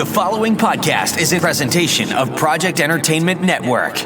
The following podcast is a presentation of Project Entertainment Network.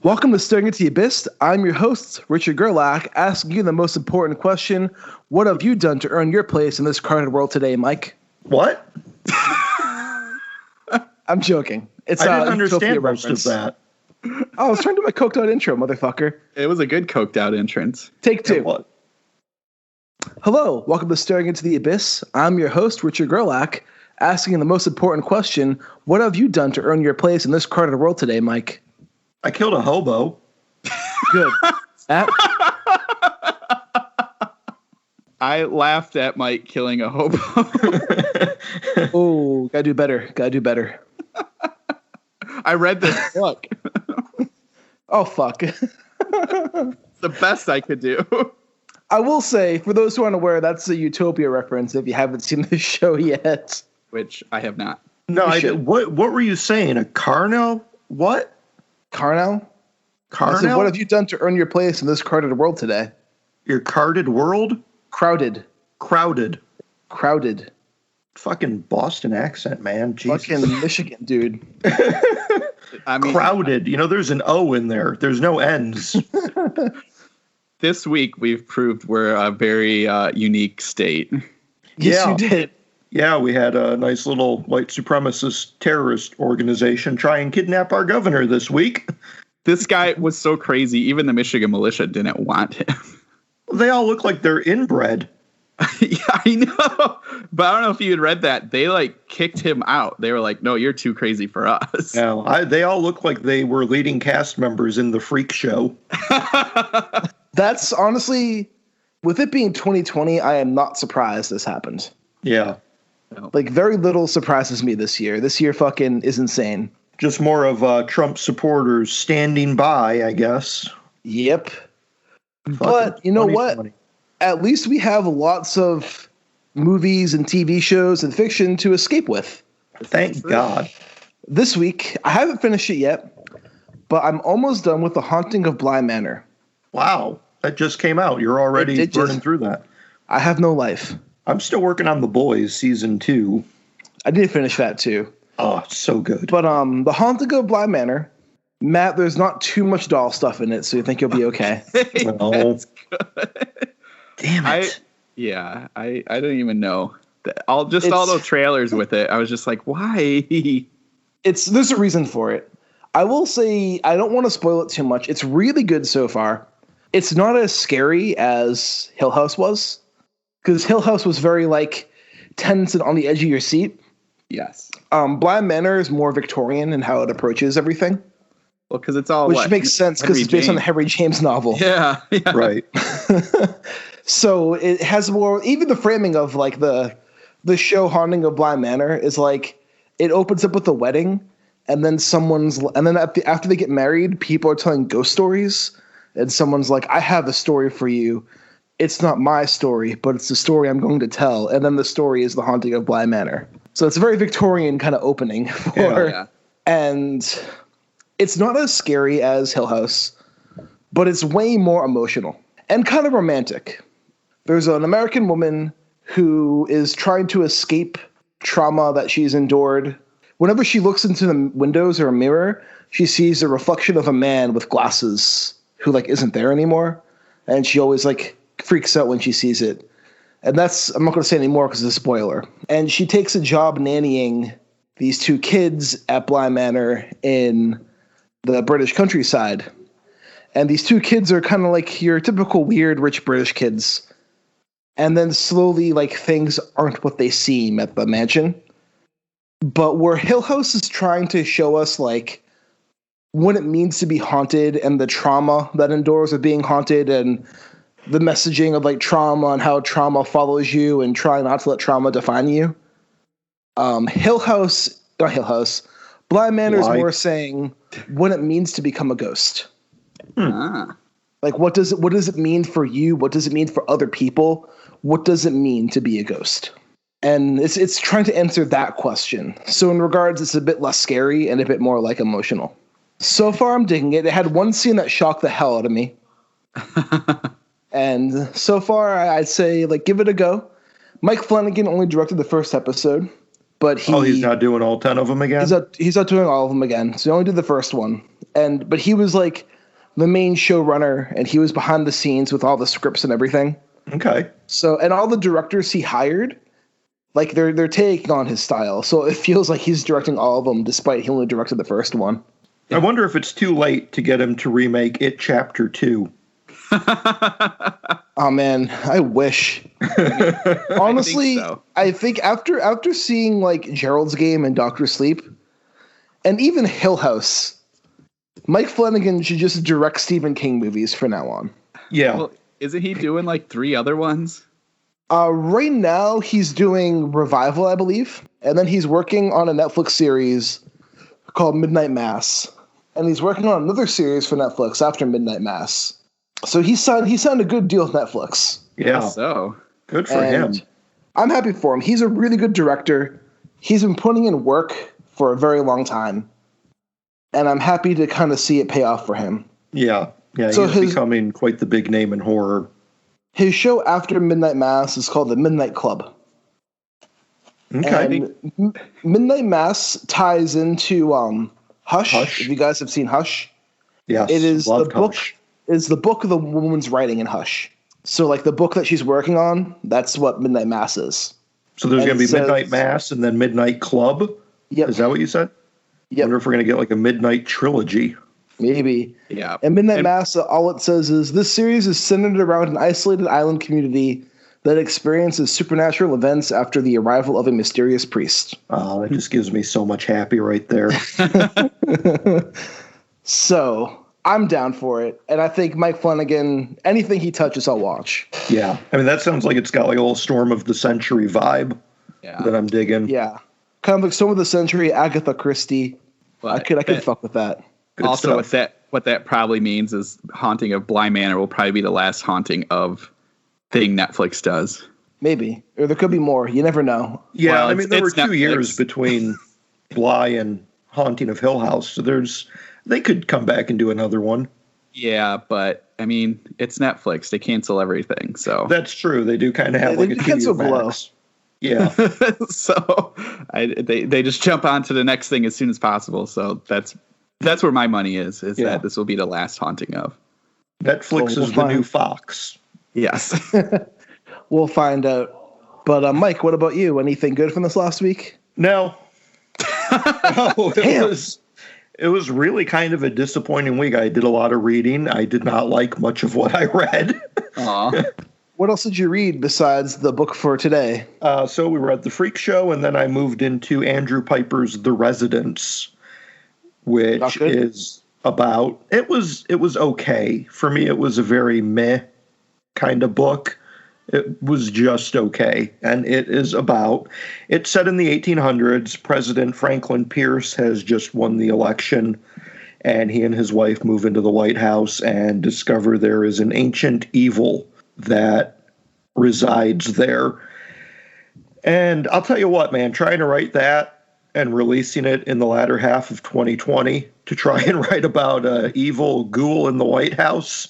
Welcome to Staring into the Abyss. I'm your host, Richard Gerlach, asking you the most important question. What have you done to earn your place in this crowded world today, Mike? What? I'm joking. I didn't understand most of that. Oh, I was trying to do my coked out intro, motherfucker. It was a good coked out entrance. Take two. What? Hello, welcome to Staring into the Abyss. I'm your host, Richard Gerlach, asking the most important question. What have you done to earn your place in this crowded world today, Mike? I killed a hobo. Good. I laughed at Mike killing a hobo. Oh, gotta do better. I read this book. Oh, fuck. It's the best I could do. I will say, for those who aren't aware, that's a Utopia reference if you haven't seen the show yet. Which I have not. No, what were you saying? A Carno? What? Carnal? Carno? I said, what have you done to earn your place in this crowded world today? Your carded world? Crowded. Fucking Boston accent, man. Jesus. Fucking Michigan, dude. I mean, crowded. You know, there's an O in there. There's no N's. This week we've proved we're a very unique state. Yes, you did. Yeah, we had a nice little white supremacist terrorist organization try and kidnap our governor this week. This guy was so crazy, even the Michigan militia didn't want him. They all look like they're inbred. Yeah, I know. But I don't know if you had read that. They kicked him out. They were like, no, you're too crazy for us. Yeah, they all look like they were leading cast members in the Freakshow. That's honestly, with it being 2020, I am not surprised this happened. Yeah. Very little surprises me this year. This year fucking is insane. Just more of Trump supporters standing by, I guess. Yep. But you know what? At least we have lots of movies and TV shows and fiction to escape with. Thank God. This week, I haven't finished it yet, but I'm almost done with The Haunting of Bly Manor. Wow. That just came out. You're already burning through that. I have no life. I'm still working on The Boys season 2. I did finish that too. Oh, so good. But The Haunting of Bly Manor, Matt, there's not too much doll stuff in it, so you think you'll be okay. No. That's good. Damn it. I don't even know. All those trailers with it. I was just like, why? There's a reason for it. I will say, I don't want to spoil it too much. It's really good so far. It's not as scary as Hill House was. Because Hill House was very, tense and on the edge of your seat. Yes. Bly Manor is more Victorian in how it approaches everything. Well, because it's all Which makes sense because it's based on the Henry James novel. Yeah. Right. So it has more, even the framing of, the show Haunting of Bly Manor is, it opens up with a wedding, and then after they get married, people are telling ghost stories, and someone's like, I have a story for you. It's not my story, but it's the story I'm going to tell. And then the story is The Haunting of Bly Manor. So it's a very Victorian kind of opening and it's not as scary as Hill House, but it's way more emotional and kind of romantic. There's an American woman who is trying to escape trauma that she's endured. Whenever she looks into the windows or a mirror, she sees a reflection of a man with glasses who isn't there anymore. And she always freaks out when she sees it. And that's, I'm not going to say anymore because it's a spoiler. And she takes a job nannying these two kids at Bly Manor in the British countryside. And these two kids are kind of like your typical weird rich British kids. And then slowly, things aren't what they seem at the mansion. But where Hill House is trying to show us, what it means to be haunted and the trauma that endures with being haunted and the messaging of like trauma and how trauma follows you and try not to let trauma define you. Blind Manor is more saying what it means to become a ghost. Like what does it mean for you? What does it mean for other people? What does it mean to be a ghost? And it's trying to answer that question. So in regards, it's a bit less scary and a bit more like emotional. So far, I'm digging it. It had one scene that shocked the hell out of me. And so far, I'd say, like, give it a go. Mike Flanagan only directed the first episode, but he's not doing all 10 of them again? He's not doing all of them again. So he only did the first one. But he was, like, the main showrunner, and he was behind the scenes with all the scripts and everything. Okay. So, and all the directors he hired, like, they're taking on his style. So it feels like he's directing all of them, despite he only directed the first one. I wonder if it's too late to get him to remake It Chapter 2. Oh, man, I wish. Honestly, I think after seeing, like, Gerald's Game and Dr. Sleep, and even Hill House, Mike Flanagan should just direct Stephen King movies from now on. Yeah. Well, isn't he doing, like, 3 other ones? Right now, he's doing Revival, I believe. And then he's working on a Netflix series called Midnight Mass. And he's working on another series for Netflix after Midnight Mass. So he signed a good deal with Netflix. Yeah. So good for him. I'm happy for him. He's a really good director. He's been putting in work for a very long time. And I'm happy to kind of see it pay off for him. Yeah. Yeah, so he's becoming quite the big name in horror. His show after Midnight Mass is called The Midnight Club. Okay. And Midnight Mass ties into Hush. If you guys have seen Hush. Yes. It is the book. Hush. Is the book of the woman's writing in Hush. So, like, the book that she's working on, that's what Midnight Mass is. So there's going to be Midnight Mass and then Midnight Club? Yep. Is that what you said? Yep. I wonder if we're going to get, like, a Midnight trilogy. Maybe. Yeah. And Midnight Mass, all it says is, this series is centered around an isolated island community that experiences supernatural events after the arrival of a mysterious priest. Oh, that just gives me so much happy right there. So... I'm down for it, and I think Mike Flanagan, anything he touches, I'll watch. Yeah, I mean, that sounds like it's got like a little Storm of the Century vibe that I'm digging. Yeah, kind of like Storm of the Century, Agatha Christie. I could fuck with that. Good also, stuff. What that probably means is Haunting of Bly Manor will probably be the last haunting of thing Netflix does. Maybe, or there could be more. You never know. Yeah, well, I mean, there were 2 years between Bly and Haunting of Hill House, so they could come back and do another one. Yeah, but I mean, it's Netflix. They cancel everything, so that's true. They do kind of have like a cancel blow. Yeah. So they just jump onto the next thing as soon as possible. So that's where my money is that this will be the last haunting of. Netflix is the new Fox. Yes. We'll find out. But Mike, what about you? Anything good from this last week? No. It was really kind of a disappointing week. I did a lot of reading. I did not like much of what I read. What else did you read besides the book for today? So we read The Freakshow, and then I moved into Andrew Pyper's The Residence, which is about... It was okay. For me, it was a very meh kind of book. It was just okay. And it's set in the 1800s. President Franklin Pierce has just won the election, and he and his wife move into the White House and discover there is an ancient evil that resides there. And I'll tell you what, man, trying to write that and releasing it in the latter half of 2020 to try and write about an evil ghoul in the White House...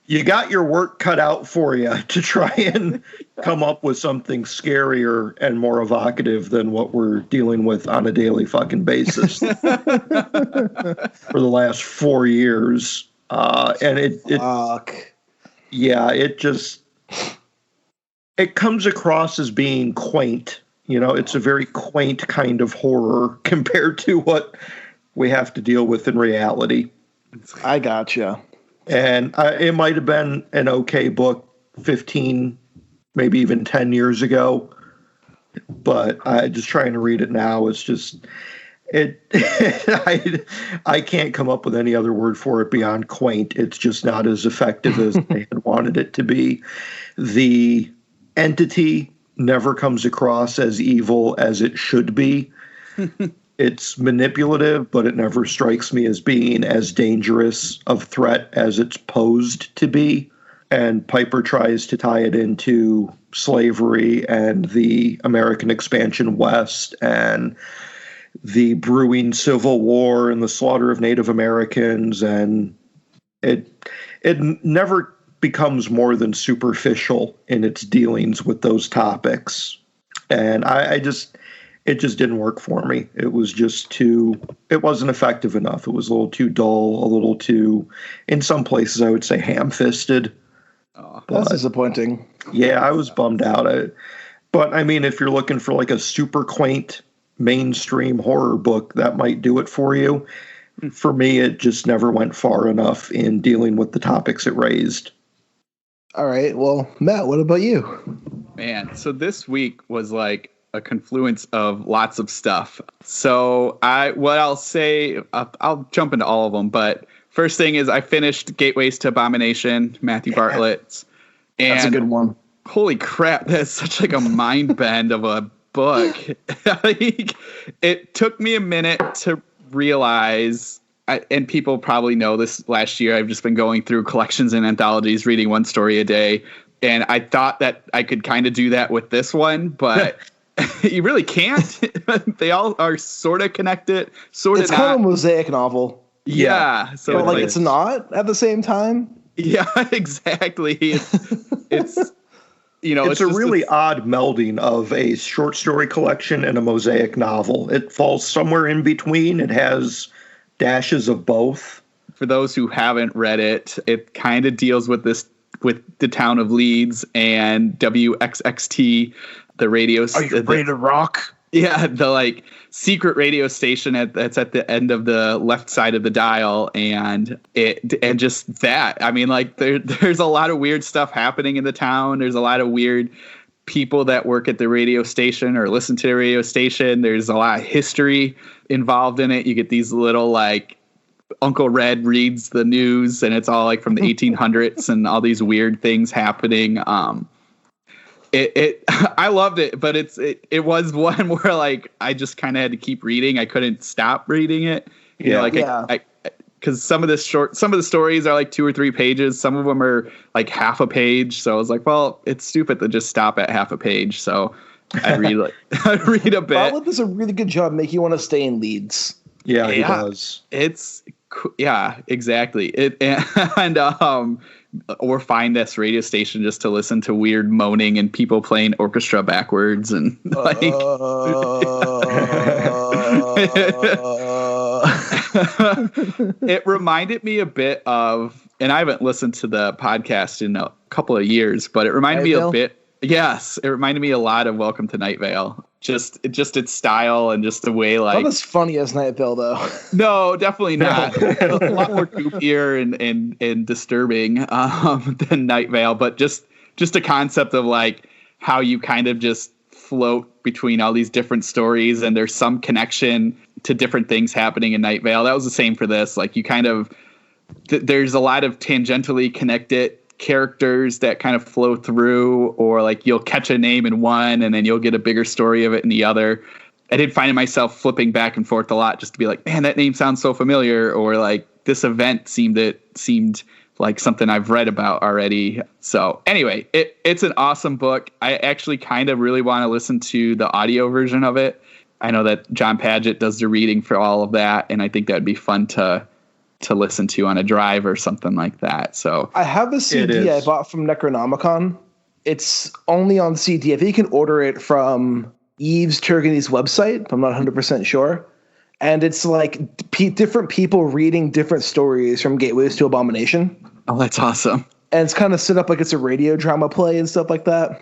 You got your work cut out for you to try and come up with something scarier and more evocative than what we're dealing with on a daily fucking basis for the last 4 years. And it comes across as being quaint. You know, it's a very quaint kind of horror compared to what we have to deal with in reality. I gotcha. And it might have been an okay book 15, maybe even 10 years ago. But just trying to read it now, it's I can't come up with any other word for it beyond quaint. It's just not as effective as they had wanted it to be. The entity never comes across as evil as it should be. It's manipulative, but it never strikes me as being as dangerous of threat as it's posed to be. And Pyper tries to tie it into slavery and the American expansion west and the brewing Civil War and the slaughter of Native Americans, and it never becomes more than superficial in its dealings with those topics. And it just didn't work for me. It wasn't effective enough. It was a little too dull, a little too, in some places I would say ham-fisted. Oh, that's disappointing. Yeah, I was bummed out. But I mean, if you're looking for like a super quaint mainstream horror book, that might do it for you. For me, it just never went far enough in dealing with the topics it raised. All right. Well, Matt, what about you? Man, so this week was like a confluence of lots of stuff. So I'll say, I'll jump into all of them, but first thing is I finished Gateways to Abomination, Matthew Bartlett's. And that's a good one. Holy crap, that's such like a mind bend of a book. It took me a minute to realize, and people probably know this, last year I've just been going through collections and anthologies, reading one story a day, and I thought that I could kind of do that with this one, but you really can't. They all are sort of connected, sort of not. It's kind of a mosaic novel. Yeah. So but it's not at the same time. Yeah, exactly. It's it's a really odd melding of a short story collection and a mosaic novel. It falls somewhere in between. It has dashes of both. For those who haven't read it, it kind of deals with the town of Leeds and WXXT, the radio. Are you ready to rock? Yeah, the like secret radio station that's at the end of the left side of the dial, and just that. I mean, like there's a lot of weird stuff happening in the town. There's a lot of weird people that work at the radio station or listen to the radio station. There's a lot of history involved in it. You get these little like Uncle Red reads the news, and it's all like from the 1800s and all these weird things happening. I loved it, but it was one where like I just kind of had to keep reading. I couldn't stop reading it. Because some of the stories are like 2 or 3 pages. Some of them are like half a page. So I was like, well, it's stupid to just stop at half a page. So I'd read a bit. Bartlett does a really good job making you want to stay in Leeds. Yeah, he does. Yeah, exactly. Or find this radio station just to listen to weird moaning and people playing orchestra backwards and like. It reminded me a bit of, and I haven't listened to the podcast in a couple of years, but it reminded me a bit. Yes, it reminded me a lot of Welcome to Night Vale. Just its style and just the way like. Not as funny as Night Vale though. No, definitely not. A lot more goofier and disturbing than Night Vale, but just a concept of like how you kind of just float between all these different stories and there's some connection to different things happening in Night Vale. That was the same for this. Like you kind of there's a lot of tangentially connected characters that kind of flow through, or like you'll catch a name in one and then you'll get a bigger story of it in the other. I did find myself flipping back and forth a lot just to be like, man, that name sounds so familiar, or like this event seemed like something I've read about already. So anyway, it's an awesome book. I actually kind of really want to listen to the audio version of it. I know that John Padgett does the reading for all of that, and I think that'd be fun to listen to on a drive or something like that. So I have the CD I bought from Necronomicon. It's only on CD. I think you can order it from Yves Turgeny's website. I'm not 100% sure. And it's like different people reading different stories from Gateways to Abomination. Oh, that's awesome. And it's kind of set up like it's a radio drama play and stuff like that.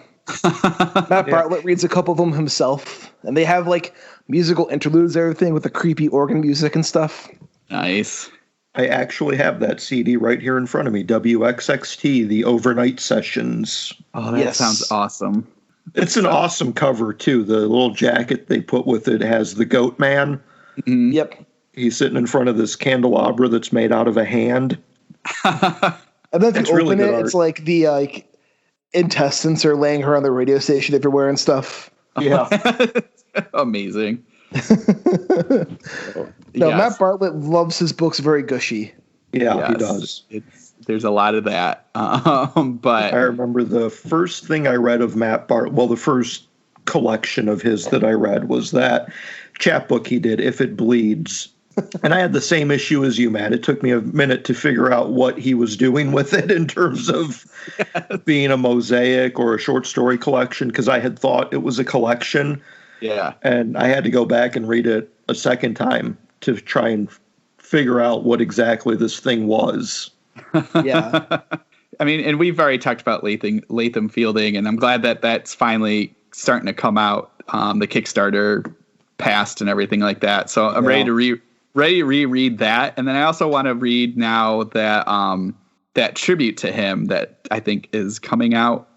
Matt Bartlett reads a couple of them himself. And they have like musical interludes, everything with the creepy organ music and stuff. Nice. I actually have that CD right here in front of me. WXXT, the Overnight Sessions. Oh, that sounds awesome. It's an awesome cover, too. The little jacket they put with it has the Goat Man Mm-hmm. Yep. He's sitting in front of this candelabra that's made out of a hand. And then if you open it, it's like the intestines are laying around the radio station everywhere and stuff. Yeah. Amazing. No, yes. Matt Bartlett loves his books very gushy. Yeah, yes, he does. There's a lot of that. But I remember the first thing I read of Matt Bartlett, well, the first collection of his that I read was that chapbook he did, If It Bleeds. And I had the same issue as you, Matt. It took me a minute to figure out what he was doing with it in terms of being a mosaic or a short story collection, because I had thought it was a collection. Yeah. And I had to go back and read it a second time to try and figure out what exactly this thing was. Yeah. I mean, and we've already talked about Latham Fielding, and I'm glad that that's finally starting to come out. The Kickstarter passed and everything like that. So I'm ready to reread that. And then I also want to read now that tribute to him that I think is coming out.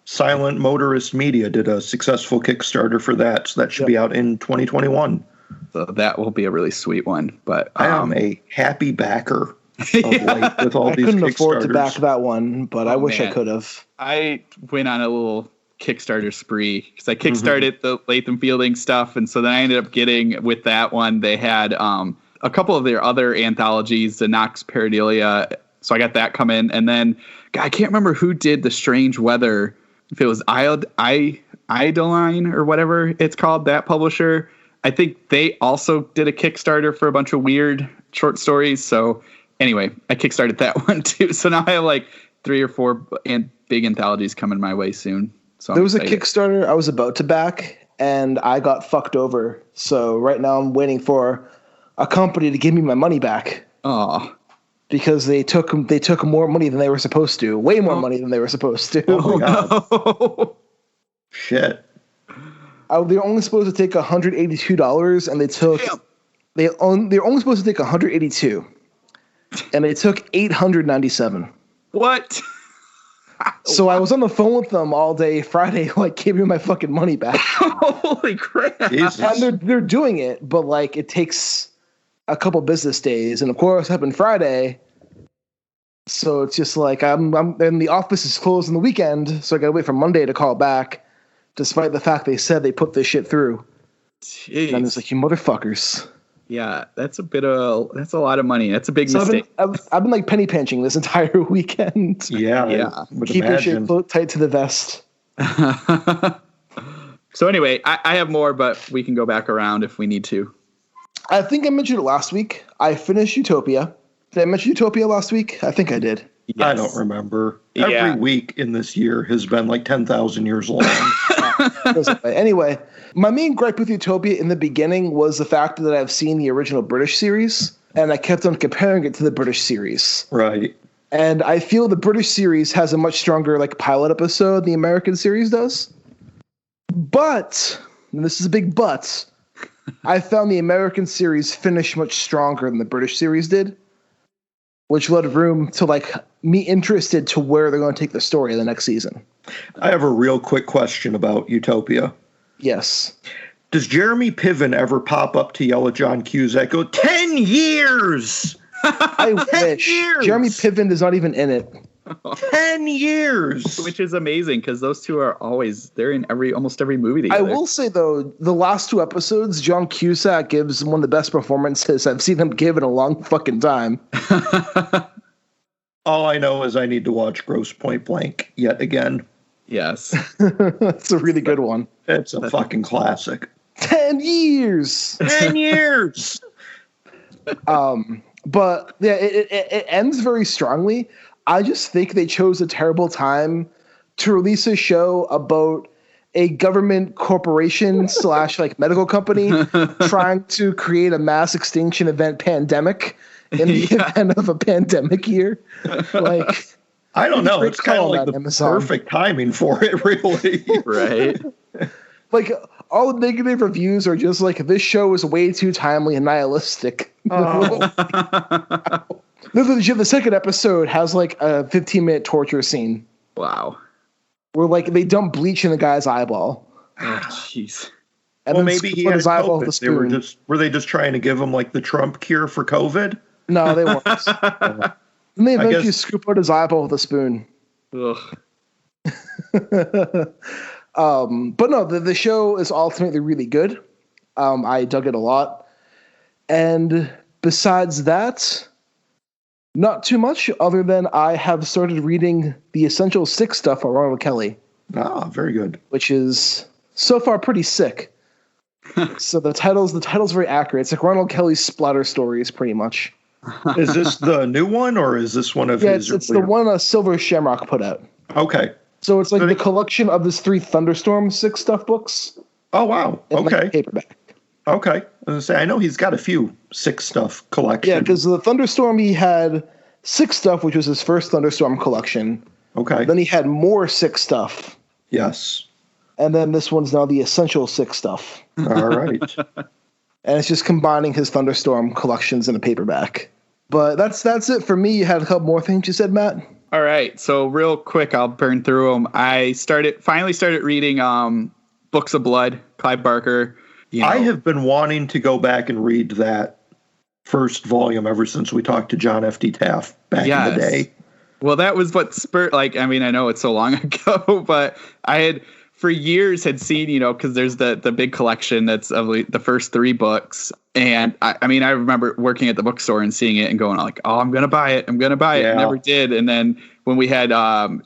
Silent Motorist Media did a successful Kickstarter for that. So that should be out in 2021. So that will be a really sweet one. But I am a happy backer of late with all these Kickstarters. I couldn't afford to back that one, but I wish I could have. I went on a little Kickstarter spree because I kickstarted the Latham Fielding stuff, and so then I ended up getting with that one. They had a couple of their other anthologies, the Nox Paradelia, so I got that come in, and then I can't remember who did the Strange Weather. If it was Idoline or whatever it's called, that publisher. I think they also did a Kickstarter for a bunch of weird short stories. So anyway, I kickstarted that one too. So now I have like 3 or 4 big anthologies coming my way soon. So there was a Kickstarter I was about to back and I got fucked over. So right now I'm waiting for a company to give me my money back. Oh, because they took more money than they were supposed to, way more money than they were supposed to. Oh no. Shit. They were only supposed to take $182, and they're only supposed to take $182, and they took $897. What? So I was on the phone with them all day Friday, like, give me my fucking money back. Holy crap! Jesus. And they're doing it, but like it takes a couple business days, and of course it happened Friday. So it's just like I'm and the office is closed on the weekend, so I gotta wait for Monday to call back, despite the fact they said they put this shit through. Jeez. And I'm just like, you motherfuckers. Yeah, that's a lot of money. That's a big mistake. I've been like penny pinching this entire weekend. Yeah. Keeping shit tight to the vest. So anyway, I have more, but we can go back around if we need to. I think I mentioned it last week. I finished Utopia. Did I mention Utopia last week? I think I did. Yes. I don't remember. Every week in this year has been like 10,000 years long. Anyway, my main gripe with Utopia in the beginning was the fact that I've seen the original British series, and I kept on comparing it to the British series. Right. And I feel the British series has a much stronger like pilot episode than the American series does. But, and this is a big but, I found the American series finished much stronger than the British series did, which led room to like me interested to where they're going to take the story in the next season. I have a real quick question about Utopia. Yes. Does Jeremy Piven ever pop up to yell at John Cusack, go, 10 years? I wish. Years. Jeremy Piven is not even in it. 10 years. Which is amazing because those two are they're in almost every movie together. I will say, though, the last 2 episodes, John Cusack gives one of the best performances I've seen him give in a long fucking time. All I know is I need to watch Gross Point Blank yet again. Yes. It's a really good one. It's a fucking classic. 10 years. 10 years. But yeah, it ends very strongly. I just think they chose a terrible time to release a show about a government corporation / like medical company trying to create a mass extinction event pandemic in the event of a pandemic year. Like, I don't know. It's kind of like the perfect timing for it, really. Right. Like, all the negative reviews are just like, this show is way too timely and nihilistic. Oh. The second episode has like a 15-minute torture scene. Wow. Where like they dump bleach in the guy's eyeball. Oh, jeez. And well, then maybe he put had his eyeball with a COVID. spoon. Were they just trying to give him like the Trump cure for COVID? No, they weren't. And they eventually scoop out his eyeball with a spoon. Ugh. But no, the show is ultimately really good. I dug it a lot. And besides that, not too much other than I have started reading the Essential Six stuff by Ronald Kelly. Ah, very good. Which is so far pretty sick. So the title's very accurate. It's like Ronald Kelly's splatter stories, pretty much. Is this the new one, or is this one of his? Yeah, it's the one Silver Shamrock put out. Okay. So it's like the collection of his 3 Thunderstorm Six stuff books. Oh wow! Okay. Like paperback. Okay. I was gonna say I know he's got a few Six stuff collection. Yeah, because the Thunderstorm he had Six stuff, which was his first Thunderstorm collection. Okay. Then he had more Six stuff. Yes. And then this one's now the Essential Six stuff. All right. And it's just combining his Thunderstorm collections in a paperback. But that's it for me. You had a couple more things you said, Matt? All right. So real quick, I'll burn through them. I finally started reading Books of Blood, Clive Barker. I have been wanting to go back and read that first volume ever since we talked to John F.D. Taft back in the day. Well, that was what spurred, I know it's so long ago, but I had for years had seen, because there's the big collection that's of the first 3 books. And I remember working at the bookstore and seeing it and going like, oh, I'm going to buy it. I'm going to buy it. I never did. And then when we had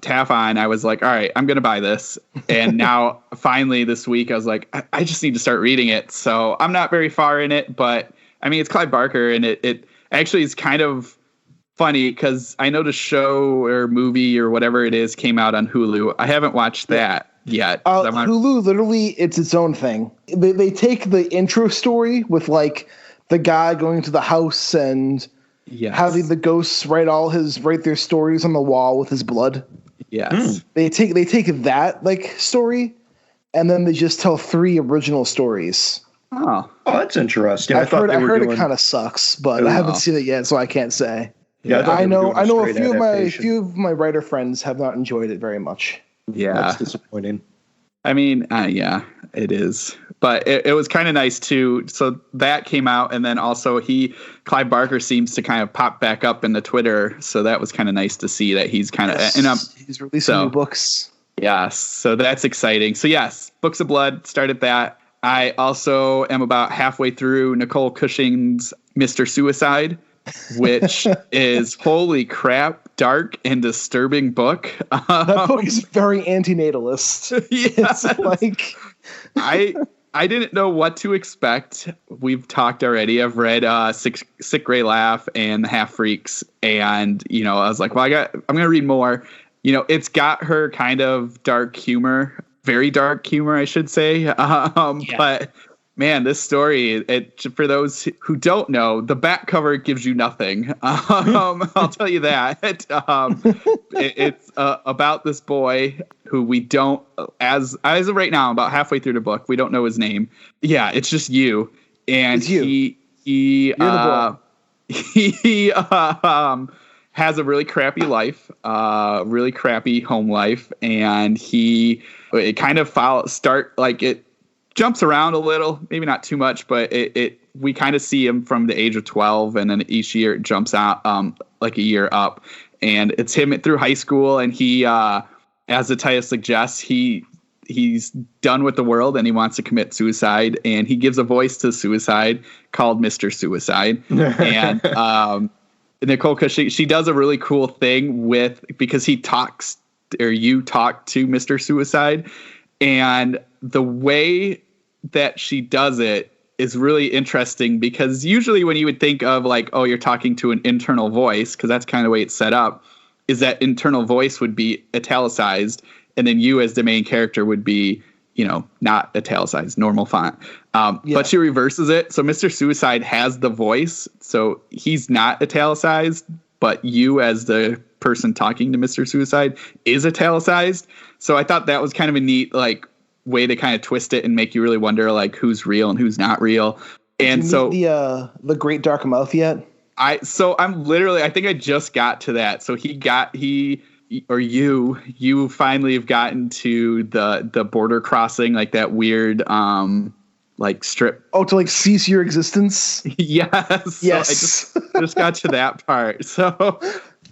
Taff on, I was like, all right, I'm going to buy this. And now finally this week, I was like, I just need to start reading it. So I'm not very far in it, but it's Clive Barker, and it actually is kind of funny because I know the show or movie or whatever it is came out on Hulu. I haven't watched that yet. Hulu, literally, it's its own thing. They take the intro story with like the guy going to the house and having the ghosts write their stories on the wall with his blood. Yes. They take that like story, and then they just tell 3 original stories. Oh, that's interesting. I heard it kind of sucks, but I haven't seen it yet, so I can't say. Yeah, I know a few of my writer friends have not enjoyed it very much. Yeah, that's disappointing. Yeah, it is. But it was kind of nice too. So that came out, and then also Clive Barker seems to kind of pop back up in the Twitter. So that was kind of nice to see that he's kind of he's releasing new books. Yes, so that's exciting. So yes, Books of Blood, started that. I also am about halfway through Nicole Cushing's Mr. Suicide, which is holy crap, dark and disturbing book. That book is very antinatalist. Yes. It's like I didn't know what to expect. We've talked already. I've read Sick Grey Laugh and The Half Freaks, and I was like, well, I'm gonna read more. It's got her kind of dark humor, very dark humor, I should say. But man, this story, for those who don't know, the back cover gives you nothing. I'll tell you that. It's about this boy who we don't, as of right now, about halfway through the book, we don't know his name. Yeah, it's just you. And it's you. You're the boy. He has a really crappy life, really crappy home life, and it kind of it jumps around a little, maybe not too much, but we kind of see him from the age of 12, and then each year it jumps out like a year up, and it's him through high school, and he as the title suggests, he's done with the world and he wants to commit suicide, and he gives a voice to suicide called Mr. Suicide. And Nicole Cushing, she does a really cool thing because you talk to Mr. Suicide, and the way that she does it is really interesting, because usually when you would think of like, oh, you're talking to an internal voice, because that's kind of the way it's set up, is that internal voice would be italicized, and then you as the main character would be, not italicized, normal font. But she reverses it. So Mr. Suicide has the voice, so he's not italicized, but you as the person talking to Mr. Suicide is italicized. So I thought that was kind of a neat way to kind of twist it and make you really wonder who's real and who's not real. And Did you meet the Great Dark Mouth yet? I think I just got to that. So you finally have gotten to the border crossing, like that weird like strip. Oh, to like cease your existence. Yes. Yes. So I just got to that part. So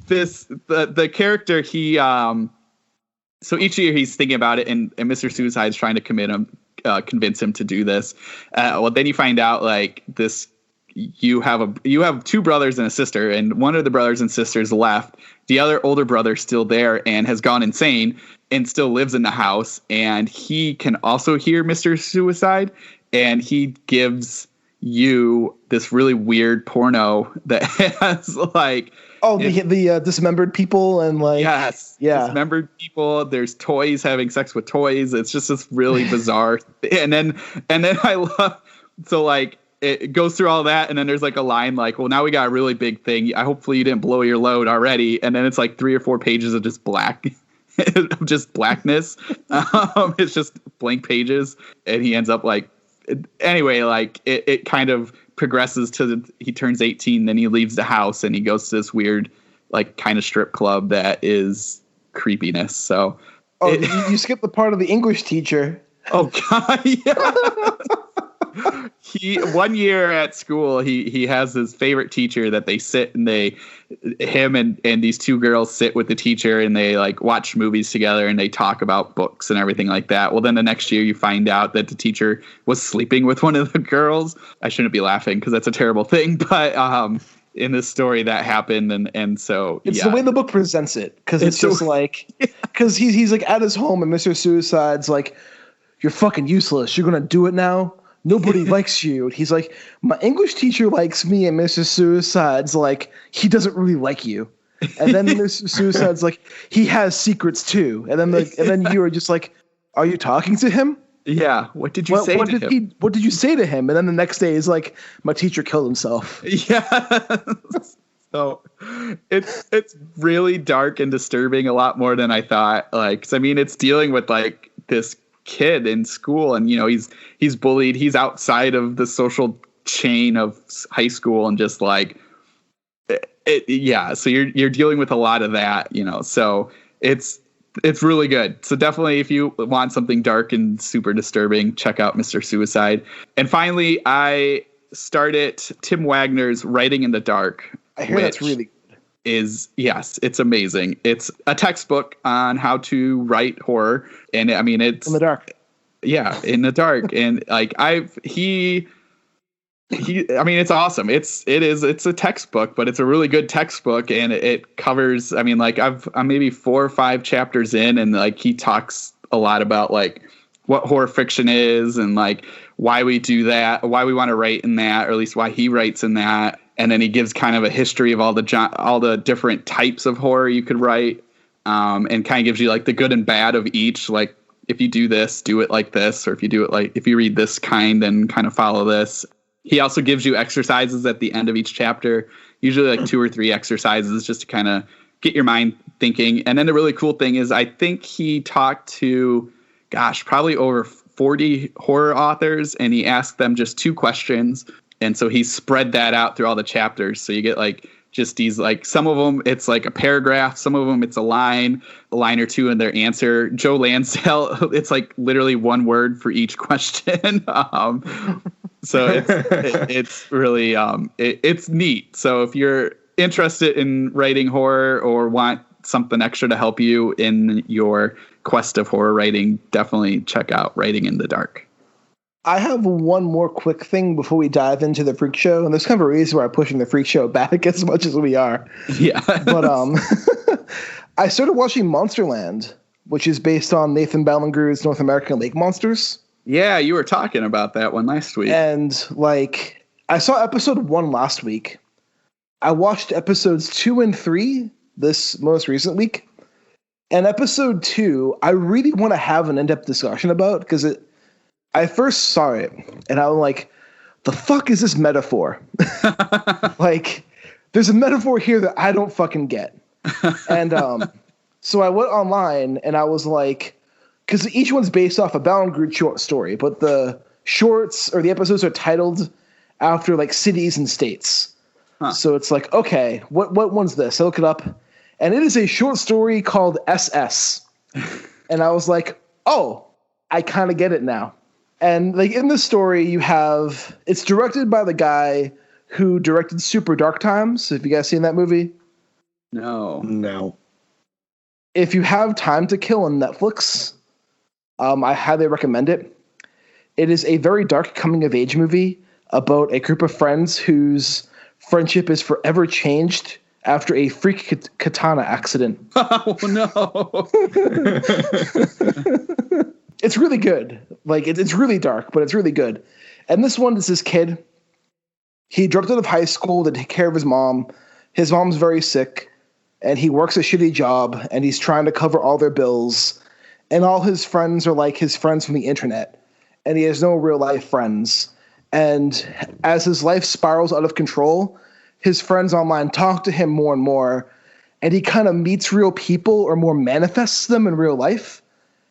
the character, he so each year he's thinking about it, and Mr. Suicide's trying to convince him to do this. Well, then you find out like this. You have two brothers and a sister, and one of the brothers and sisters left. The other older brother's still there and has gone insane and still lives in the house. And he can also hear Mr. Suicide, and he gives you this really weird porno that has like the dismembered people and like dismembered people. There's toys having sex with toys. It's just this really bizarre. And then I love so like. It goes through all that, and then there's like a line like, well, now we got a really big thing. Hopefully you didn't blow your load already. And then it's like 3 or 4 pages of just blackness. It's just blank pages. And he ends up like, anyway, like it kind of progresses he turns 18, then he leaves the house and he goes to this weird, like kind of strip club that is creepiness. So. You skipped the part of the English teacher. Oh God. Yeah. One year at school, he has his favorite teacher that they sit and him and these two girls sit with the teacher and they like watch movies together and they talk about books and everything like that. Well, then the next year you find out that the teacher was sleeping with one of the girls. I shouldn't be laughing because that's a terrible thing, but in this story that happened, and so it's the way the book presents it, because it's just like because he's like at his home and Mr. Suicide's like, you're fucking useless. You're gonna do it now. Nobody likes you. He's like, my English teacher likes me, and Mr. Suicide's like, he doesn't really like you. And then Mr. Suicide's like, he has secrets too. And then you are just like, are you talking to him? Yeah. What did you say to him? What did you say to him? And then the next day is like, my teacher killed himself. Yeah. So it's really dark and disturbing, a lot more than I thought. Like, 'cause I mean, it's dealing with like this kid in school, and he's bullied, he's outside of the social chain of high school, and just like so you're dealing with a lot of that, so it's really good. So definitely, if you want something dark and super disturbing, check out Mr. Suicide. And finally, I started Tim Wagner's Writing in the Dark. I hear that's really yes, it's amazing. It's a textbook on how to write horror, and I mean it's in the dark. Yeah, in the dark, and like I mean it's awesome. It's a textbook, but it's a really good textbook, and it covers. I mean, like I'm maybe 4 or 5 chapters in, and like he talks a lot about like what horror fiction is and like why we do that, why we want to write in that, or at least why he writes in that. And then he gives kind of a history of all the different types of horror you could write, and kind of gives you like the good and bad of each. Like if you do this, do it like this, or if you read this kind, then kind of follow this. He also gives you exercises at the end of each chapter, usually like 2 or 3 exercises, just to kind of get your mind thinking. And then the really cool thing is, I think he talked to, probably over 40 horror authors, and he asked them just 2 questions. And so he spread that out through all the chapters. So you get like just these, like some of them it's like a paragraph, some of them it's a line or 2 in their answer. Joe Lansdale, it's like literally 1 word for each question. So it's really it's neat. So if you're interested in writing horror or want something extra to help you in your quest of horror writing, definitely check out Writing in the Dark. I have one more quick thing before we dive into the Freak Show, and there's kind of a reason why I'm pushing the Freak Show back as much as we are. Yeah. But I started watching Monsterland, which is based on Nathan Ballinger's North American Lake Monsters. Yeah, you were talking about that one last week. And like, I saw episode 1 last week. I watched episodes 2 and 3 this most recent week. And episode 2, I really want to have an in-depth discussion about, because I first saw it, and I was like, the fuck is this metaphor? Like, there's a metaphor here that I don't fucking get. And so I went online, and I was like, because each one's based off a Ballinger short story, but the shorts or the episodes are titled after, like, cities and states. Huh. So it's like, okay, what one's this? I look it up, and it is a short story called SS. And I was like, oh, I kind of get it now. And like in the story, it's directed by the guy who directed Super Dark Times. Have you guys seen that movie? No. If you have time to kill on Netflix, I highly recommend it. It is a very dark coming-of-age movie about a group of friends whose friendship is forever changed after a freak katana accident. Oh, no. It's really good. Like, it's really dark, but it's really good. And this one is this kid. He dropped out of high school to take care of his mom. His mom's very sick, and he works a shitty job, and he's trying to cover all their bills. And all his friends are like his friends from the internet, and he has no real-life friends. And as his life spirals out of control, his friends online talk to him more and more, and he kind of meets real people or more manifests them in real life.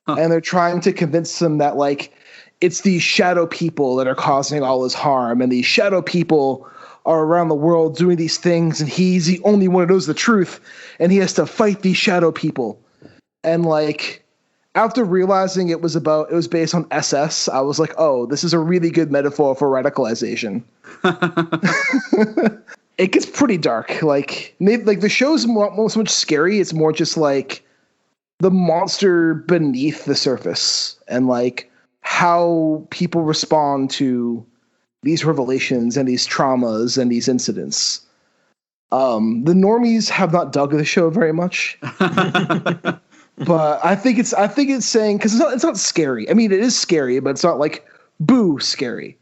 And they're trying to convince him that, like, it's these shadow people that are causing all his harm, and these shadow people are around the world doing these things, and he's the only one who knows the truth, and he has to fight these shadow people. And, like, after realizing it was based on SS, I was like, oh, this is a really good metaphor for radicalization. It gets pretty dark. Like the show's not so much scary. It's more just like the monster beneath the surface and like how people respond to these revelations and these traumas and these incidents. The normies have not dug the show very much. But I think it's saying, because it's not scary. I mean, it is scary, but it's not like boo scary.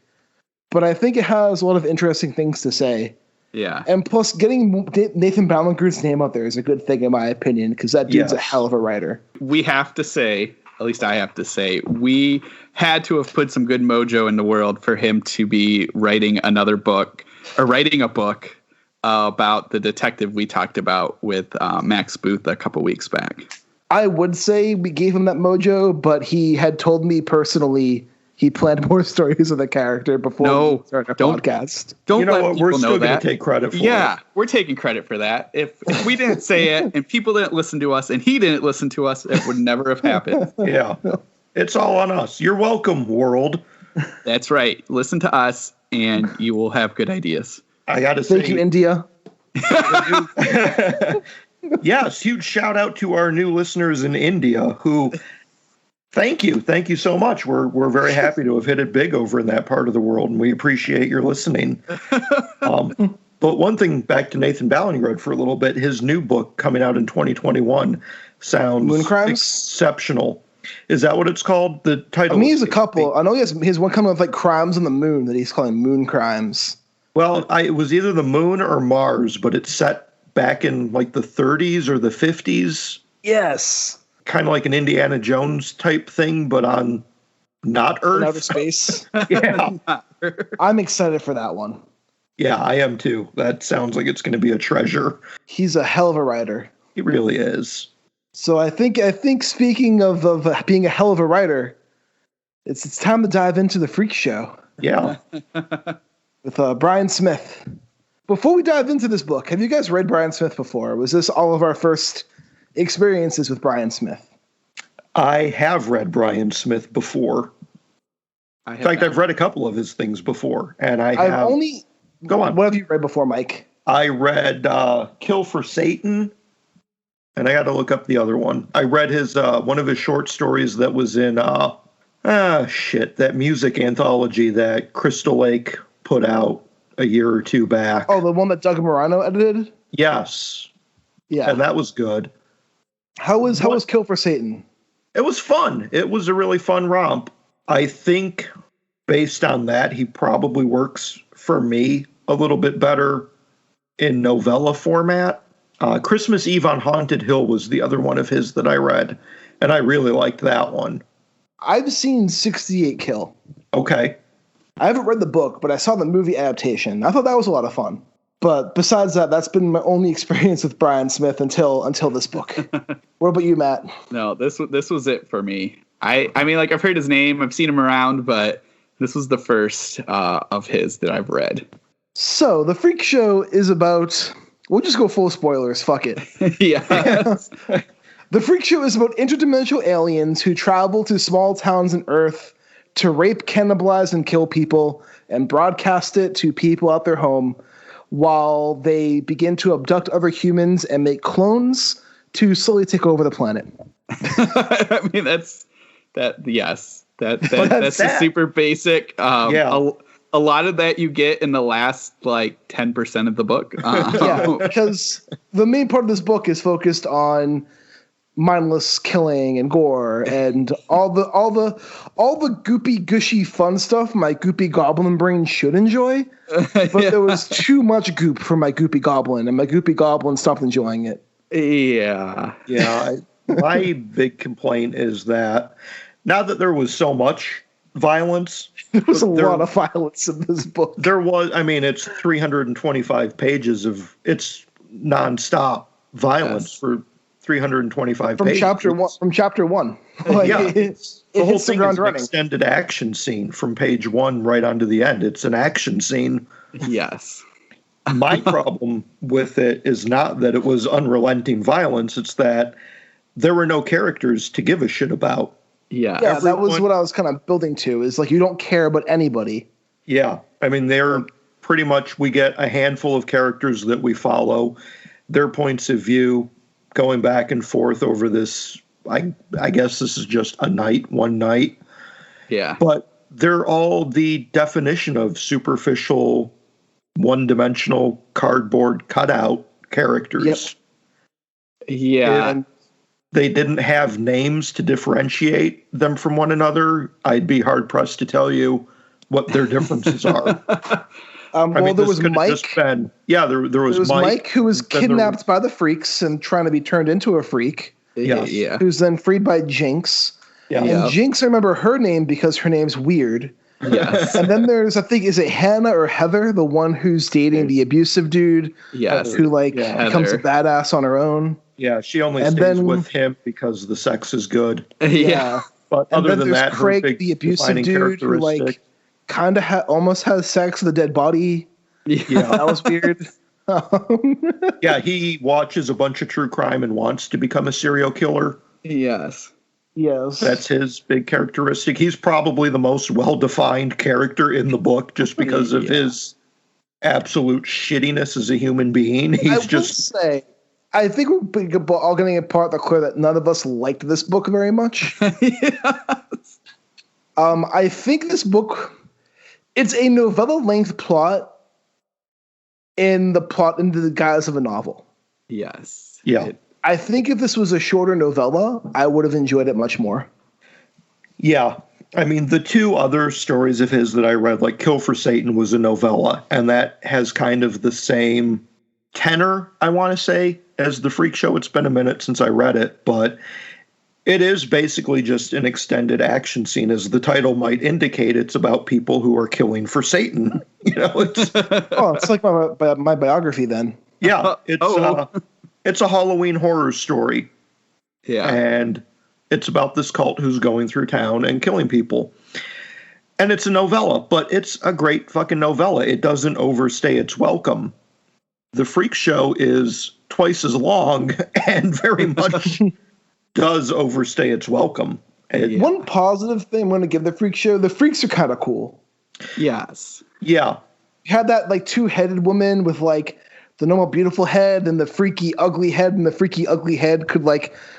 But I think it has a lot of interesting things to say. Yeah. And plus, getting Nathan Ballinger's name out there is a good thing, in my opinion, because that dude's a hell of a writer. We have to say, at least I have to say, we had to have put some good mojo in the world for him to be writing a book about the detective we talked about with Max Booth a couple weeks back. I would say we gave him that mojo, but he had told me personally he planned more stories of the character before we started our podcast. Don't let what? people We're still know going that. to take credit for it. Yeah, we're taking credit for that. If we didn't say it and people didn't listen to us and he didn't listen to us, it would never have happened. Yeah. It's all on us. You're welcome, world. That's right. Listen to us and you will have good ideas. I got to say. Thank you, India. Yes, huge shout out to our new listeners in India who, thank you so much. We're very happy to have hit it big over in that part of the world, and we appreciate your listening. But one thing, back to Nathan Ballinger for a little bit, his new book coming out in 2021 sounds Moon Crimes? Exceptional. Is that what it's called? The title? I mean, he has a couple. I know he has one coming with like Crimes on the Moon that he's calling Moon Crimes. Well, it was either the moon or Mars, but it's set back in like the 30s or the 50s. Yes. Kind of like an Indiana Jones type thing, but on not Earth. In outer space. Yeah. I'm excited for that one. Yeah, I am too. That sounds like it's going to be a treasure. He's a hell of a writer. He really is. So I think speaking of being a hell of a writer, it's time to dive into the Freak Show. Yeah. With Bryan Smith. Before we dive into this book, have you guys read Bryan Smith before? Was this all of our first experiences with Bryan Smith? I have read Bryan Smith before. In fact, I've read a couple of his things before, and Go on. What have you read before, Mike? I read Kill for Satan, and I got to look up the other one. I read his one of his short stories that was in that music anthology that Crystal Lake put out a year or two back. Oh, the one that Doug Morano edited? Yes. Yeah. And that was good. How was Kill for Satan? It was fun. It was a really fun romp. I think based on that, he probably works for me a little bit better in novella format. Christmas Eve on Haunted Hill was the other one of his that I read, and I really liked that one. I've seen 68 Kill. Okay. I haven't read the book, but I saw the movie adaptation. I thought that was a lot of fun. But besides that, that's been my only experience with Bryan Smith until this book. What about you, Matt? No, this was it for me. I mean, like, I've heard his name, I've seen him around, but this was the first of his that I've read. So the Freak Show is about. We'll just go full spoilers. Fuck it. Yeah. The Freak Show is about interdimensional aliens who travel to small towns on Earth to rape, cannibalize, and kill people and broadcast it to people at their home while they begin to abduct other humans and make clones to slowly take over the planet. I mean, that's just super basic. A lot of that you get in the last like 10% of the book. Yeah, because the main part of this book is focused on mindless killing and gore and all the goopy gushy fun stuff my goopy goblin brain should enjoy. But there was too much goop for my goopy goblin, and my goopy goblin stopped enjoying it. Yeah. My big complaint is that now that there was so much violence, there was a lot of violence in this book. There was, I mean, it's 325 pages of it's nonstop violence for 325 pages. From chapter one. The whole thing is an extended action scene from page 1 right onto the end. It's an action scene. Yes. My problem with it is not that it was unrelenting violence. It's that there were no characters to give a shit about. Yeah. That was what I was kind of building to, is like, you don't care about anybody. Yeah. I mean, they're pretty much, we get a handful of characters that we follow, their points of view, going back and forth over this. I guess this is just one night. Yeah. But they're all the definition of superficial, one-dimensional cardboard cutout characters. Yep. Yeah. And they didn't have names to differentiate them from one another. I'd be hard-pressed to tell you what their differences are. There was Mike. There was Mike, who was kidnapped by the freaks and trying to be turned into a freak. Yeah. Who's then freed by Jinx. Yeah. And Jinx, I remember her name because her name's weird. Yes. And then there's, I think, is it Hannah or Heather, the one who's dating the abusive dude? Yes. Who becomes a badass on her own. Yeah, she only stays with him because the sex is good. Yeah. But other than that, Craig, her big the abusive dude, who kind of almost has sex with a dead body. Yeah, that was weird. Yeah, he watches a bunch of true crime and wants to become a serial killer. Yes. That's his big characteristic. He's probably the most well-defined character in the book just because of his absolute shittiness as a human being. I think we're all getting apart the clear that none of us liked this book very much. Yes. I think this book, it's a novella-length plot in the guise of a novel. Yes. Yeah. I think if this was a shorter novella, I would have enjoyed it much more. Yeah. I mean, the two other stories of his that I read, like Kill for Satan, was a novella, and that has kind of the same tenor, I want to say, as the Freakshow. It's been a minute since I read it, but it is basically just an extended action scene. As the title might indicate, it's about people who are killing for Satan. It's it's like my biography then. Yeah, it's a Halloween horror story. Yeah. And it's about this cult who's going through town and killing people. And it's a novella, but it's a great fucking novella. It doesn't overstay its welcome. The Freakshow is twice as long and very much does overstay its welcome. One positive thing I'm going to give the Freakshow, the freaks are kind of cool. Yes. Yeah. You had that two-headed woman with the normal beautiful head and the freaky ugly head, and the freaky ugly head could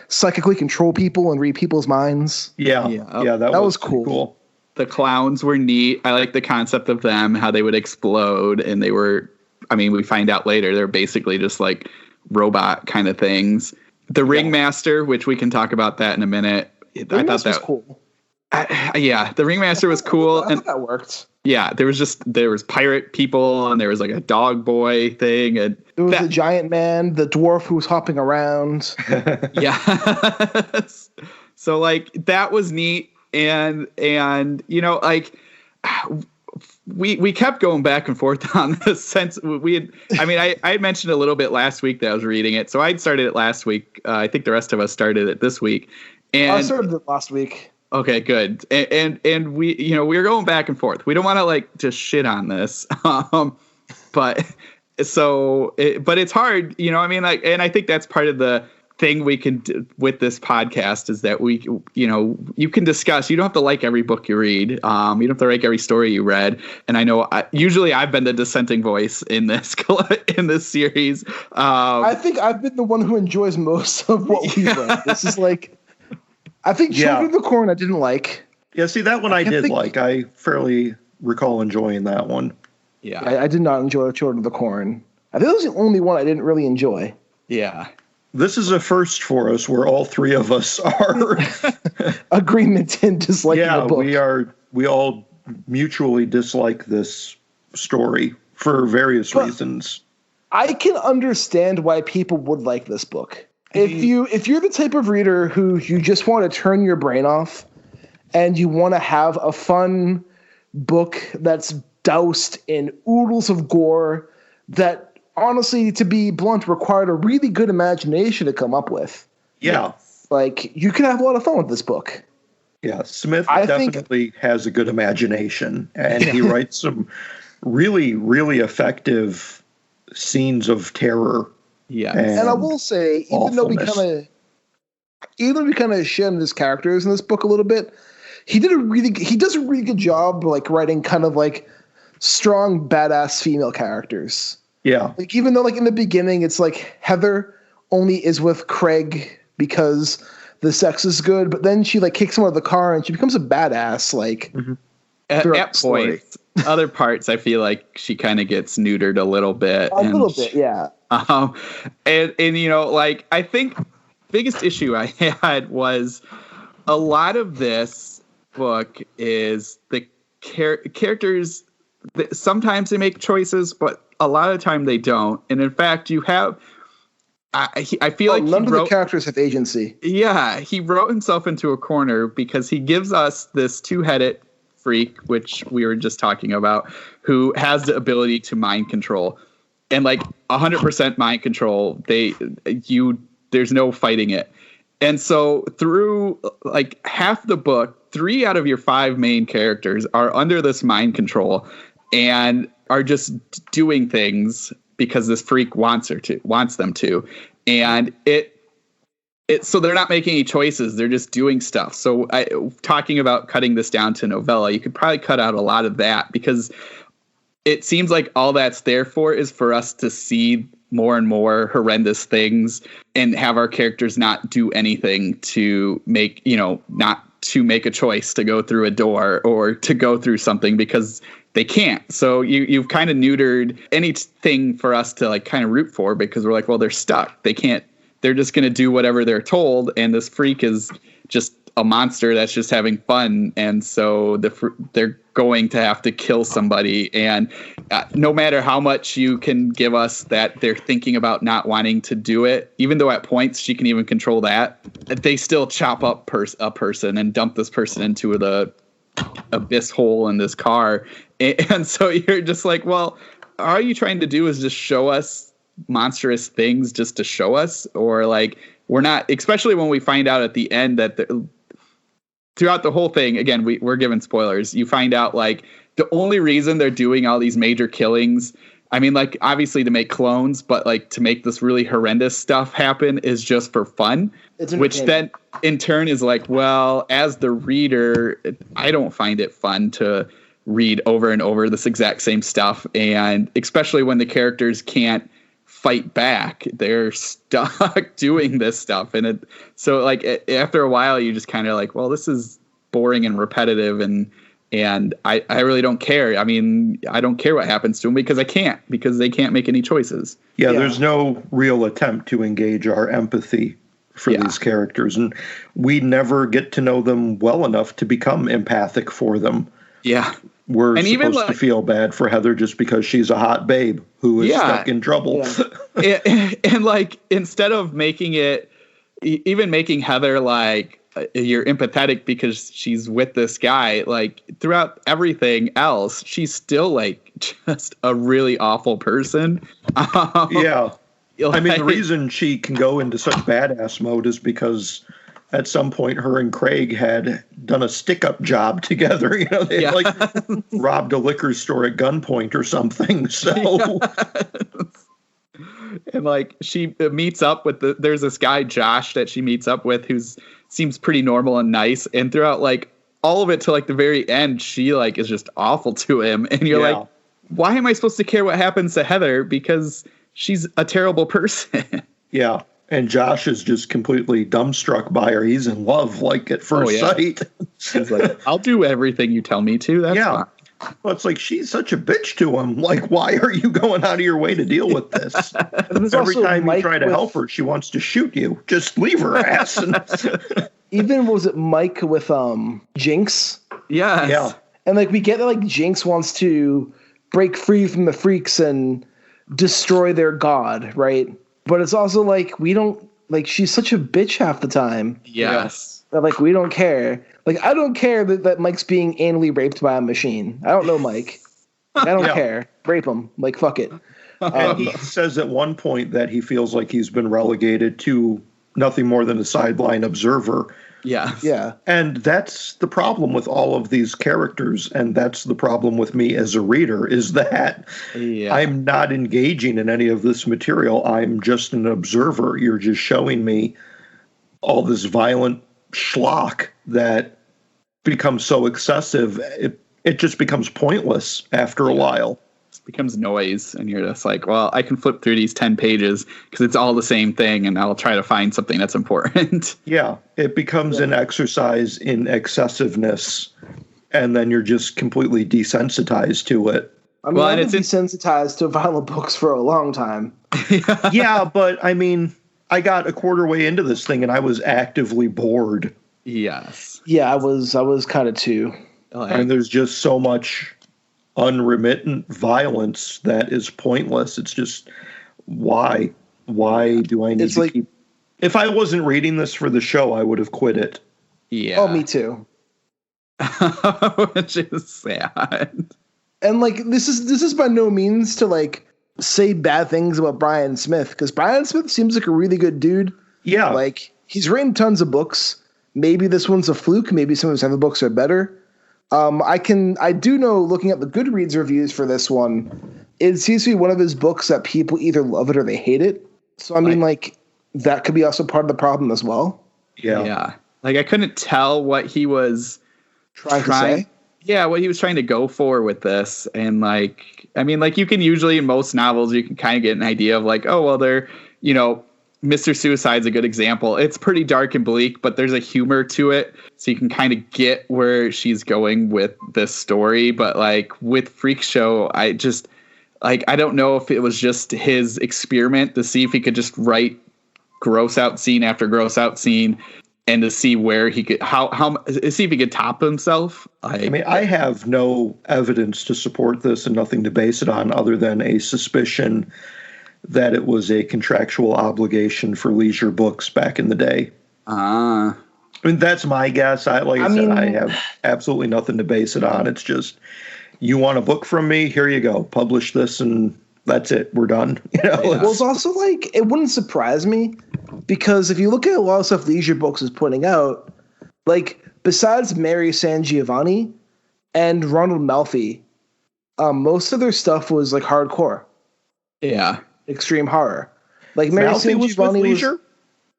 psychically control people and read people's minds. Yeah. That was cool. The clowns were neat. I like the concept of them, how they would explode, and they were, we find out later, they're basically just robot kind of things. The Ringmaster, which we can talk about that in a minute. I thought that was cool. The Ringmaster was cool. I thought that worked. Yeah, there was pirate people, and there was a dog boy thing, and there was a giant man, the dwarf who was hopping around. Yeah. So that was neat, and we kept going back and forth on the sense I had mentioned a little bit last week that I was reading it, so I'd started it last week. I think the rest of us started it this week. And I started it last week. Okay, good. And we were going back and forth. We don't want to just shit on this. But it's hard, and I think that's part of the thing we can do with this podcast is that we, you can discuss. You don't have to like every book you read. You don't have to like every story you read. And I know usually I've been the dissenting voice in this series. I think I've been the one who enjoys most of what we read. This is like, I think Children of the Corn I didn't like. Yeah, see, that one I did like. I fairly recall enjoying that one. Yeah, I did not enjoy Children of the Corn. I think it was the only one I didn't really enjoy. Yeah. This is a first for us where all three of us are agreement in disliking the book. We all mutually dislike this story for various reasons. I can understand why people would like this book. If you're the type of reader who you just want to turn your brain off and you want to have a fun book that's doused in oodles of gore that, honestly, to be blunt, required a really good imagination to come up with. Yeah. Like, you can have a lot of fun with this book. Yeah, Smith definitely has a good imagination, and he writes some really, really effective scenes of terror. Yeah. And I will say, even though we kind of shit on his characters in this book a little bit, he does a really good job like writing kind of like strong, badass female characters. Yeah. Like, even though, like, in the beginning, it's like Heather only is with Craig because the sex is good, but then she, like, kicks him out of the car and she becomes a badass, like, at points. Other parts, I feel like she kind of gets neutered a little bit. A little bit, yeah. And like, I think biggest issue I had was a lot of this book is the characters, sometimes they make choices, but a lot of the time they don't. And in fact, you have, I feel like none of the characters have agency. Yeah, he wrote himself into a corner because he gives us this two-headed freak, which we were just talking about, who has the ability to mind control. And like 100% mind control, there's no fighting it. And so through like half the book, 3 out of your 5 main characters are under this mind control and are just doing things because this freak wants them to. And so they're not making any choices. They're just doing stuff. So talking about cutting this down to novella, you could probably cut out a lot of that because it seems like all that's there for is for us to see more and more horrendous things and have our characters not do anything to make, not to make a choice to go through a door or to go through something because they can't. So you've kind of neutered anything for us to like kind of root for because we're like, well, they're stuck. They can't. They're just going to do whatever they're told. And this freak is just a monster that's just having fun. And so they're going to have to kill somebody. And no matter how much you can give us that they're thinking about not wanting to do it, even though at points she can even control that, they still chop up a person and dump this person into the abyss hole in this car. And so you're just like, well, all you trying to do is just show us monstrous things just to show us, or like we're not, especially when we find out at the end that throughout the whole thing, again, we're given spoilers. You find out like the only reason they're doing all these major killings, I mean, like obviously to make clones, but like to make this really horrendous stuff happen is just for fun, which then in turn is like, well, as the reader, I don't find it fun to read over and over this exact same stuff. And especially when the characters can't fight back, they're stuck doing this stuff. And so like after a while, you just kind of like, well, this is boring and repetitive. And I really don't care. I mean, I don't care what happens to them because they can't make any choices. Yeah, there's no real attempt to engage our empathy for these characters. And we never get to know them well enough to become empathic for them. Yeah. We're supposed to feel bad for Heather just because she's a hot babe who is stuck in trouble. Yeah. and like, instead of making Heather like, you're empathetic because she's with this guy, like throughout everything else, she's still like just a really awful person. Yeah. I mean, the reason she can go into such badass mode is because at some point her and Craig had done a stick-up job together. They had like robbed a liquor store at gunpoint or something. So And like she meets up with there's this guy, Josh, that she meets up with seems pretty normal and nice. And throughout like all of it to like the very end, she like is just awful to him. And you're like, why am I supposed to care what happens to Heather? Because she's a terrible person. Yeah. And Josh is just completely dumbstruck by her. He's in love, like at first sight. He's like, I'll do everything you tell me to. That's fine. Well, it's like she's such a bitch to him. Like, why are you going out of your way to deal with this? Every time you try to help her, she wants to shoot you. Just leave her ass. Even was it Mike with Jinx? Yeah. And like we get that like Jinx wants to break free from the freaks and destroy their god, right? But it's also like we don't like she's such a bitch half the time. Yes. That like we don't care. Like I don't care that Mike's being anally raped by a machine. I don't know Mike. I don't care. Rape him. Like fuck it. And he says at one point that he feels like he's been relegated to nothing more than a sideline observer. Yeah. Yeah. And that's the problem with all of these characters. And that's the problem with me as a reader is that I'm not engaging in any of this material. I'm just an observer. You're just showing me all this violent schlock that becomes so excessive. It just becomes pointless after a while. It becomes noise. And you're just like, well, I can flip through these 10 pages because it's all the same thing. And I'll try to find something that's important. Yeah. It becomes an exercise in excessiveness. And then you're just completely desensitized to it. I mean, I've been desensitized to violent books for a long time. Yeah, but I mean, I got a quarter way into this thing and I was actively bored. Yes. Yeah, I was kind of too. And there's just so much unremittent violence that is pointless. It's just why do I need to keep? If I wasn't reading this for the show, I would have quit it. Yeah. Oh, me too. Which is sad. And like this is by no means to like say bad things about Bryan Smith, because Bryan Smith seems like a really good dude. Yeah. Like he's written tons of books. Maybe this one's a fluke. Maybe some of his other books are better. I do know, looking at the Goodreads reviews for this one, it seems to be one of his books that people either love it or they hate it. So I mean, like that could be also part of the problem as well. Yeah. Yeah. Like I couldn't tell what he was trying to say. Yeah, what he was trying to go for with this. And like, I mean, like you can usually in most novels, you can kind of get an idea of like, oh, well, they're, you know, Mr. Suicide's a good example. It's pretty dark and bleak, but there's a humor to it. So you can kind of get where she's going with this story. But like with Freakshow, I just like, I don't know if it was just his experiment to see if he could just write gross out scene after gross out scene and to see where he could, see if he could top himself. I mean, I have no evidence to support this and nothing to base it on other than a suspicion that it was a contractual obligation for leisure books back in the day. I mean, that's my guess. I said, I have absolutely nothing to base it on. It's just, you want a book from me? Here you go. Publish this and that's it. We're done. You know? Well, it's also like, it wouldn't surprise me because if you look at a lot of stuff Leisure Books is putting out, like besides Mary San Giovanni and Ronald Malfi, most of their stuff was like hardcore. Yeah. Extreme horror. Like Mary San Giovanni was,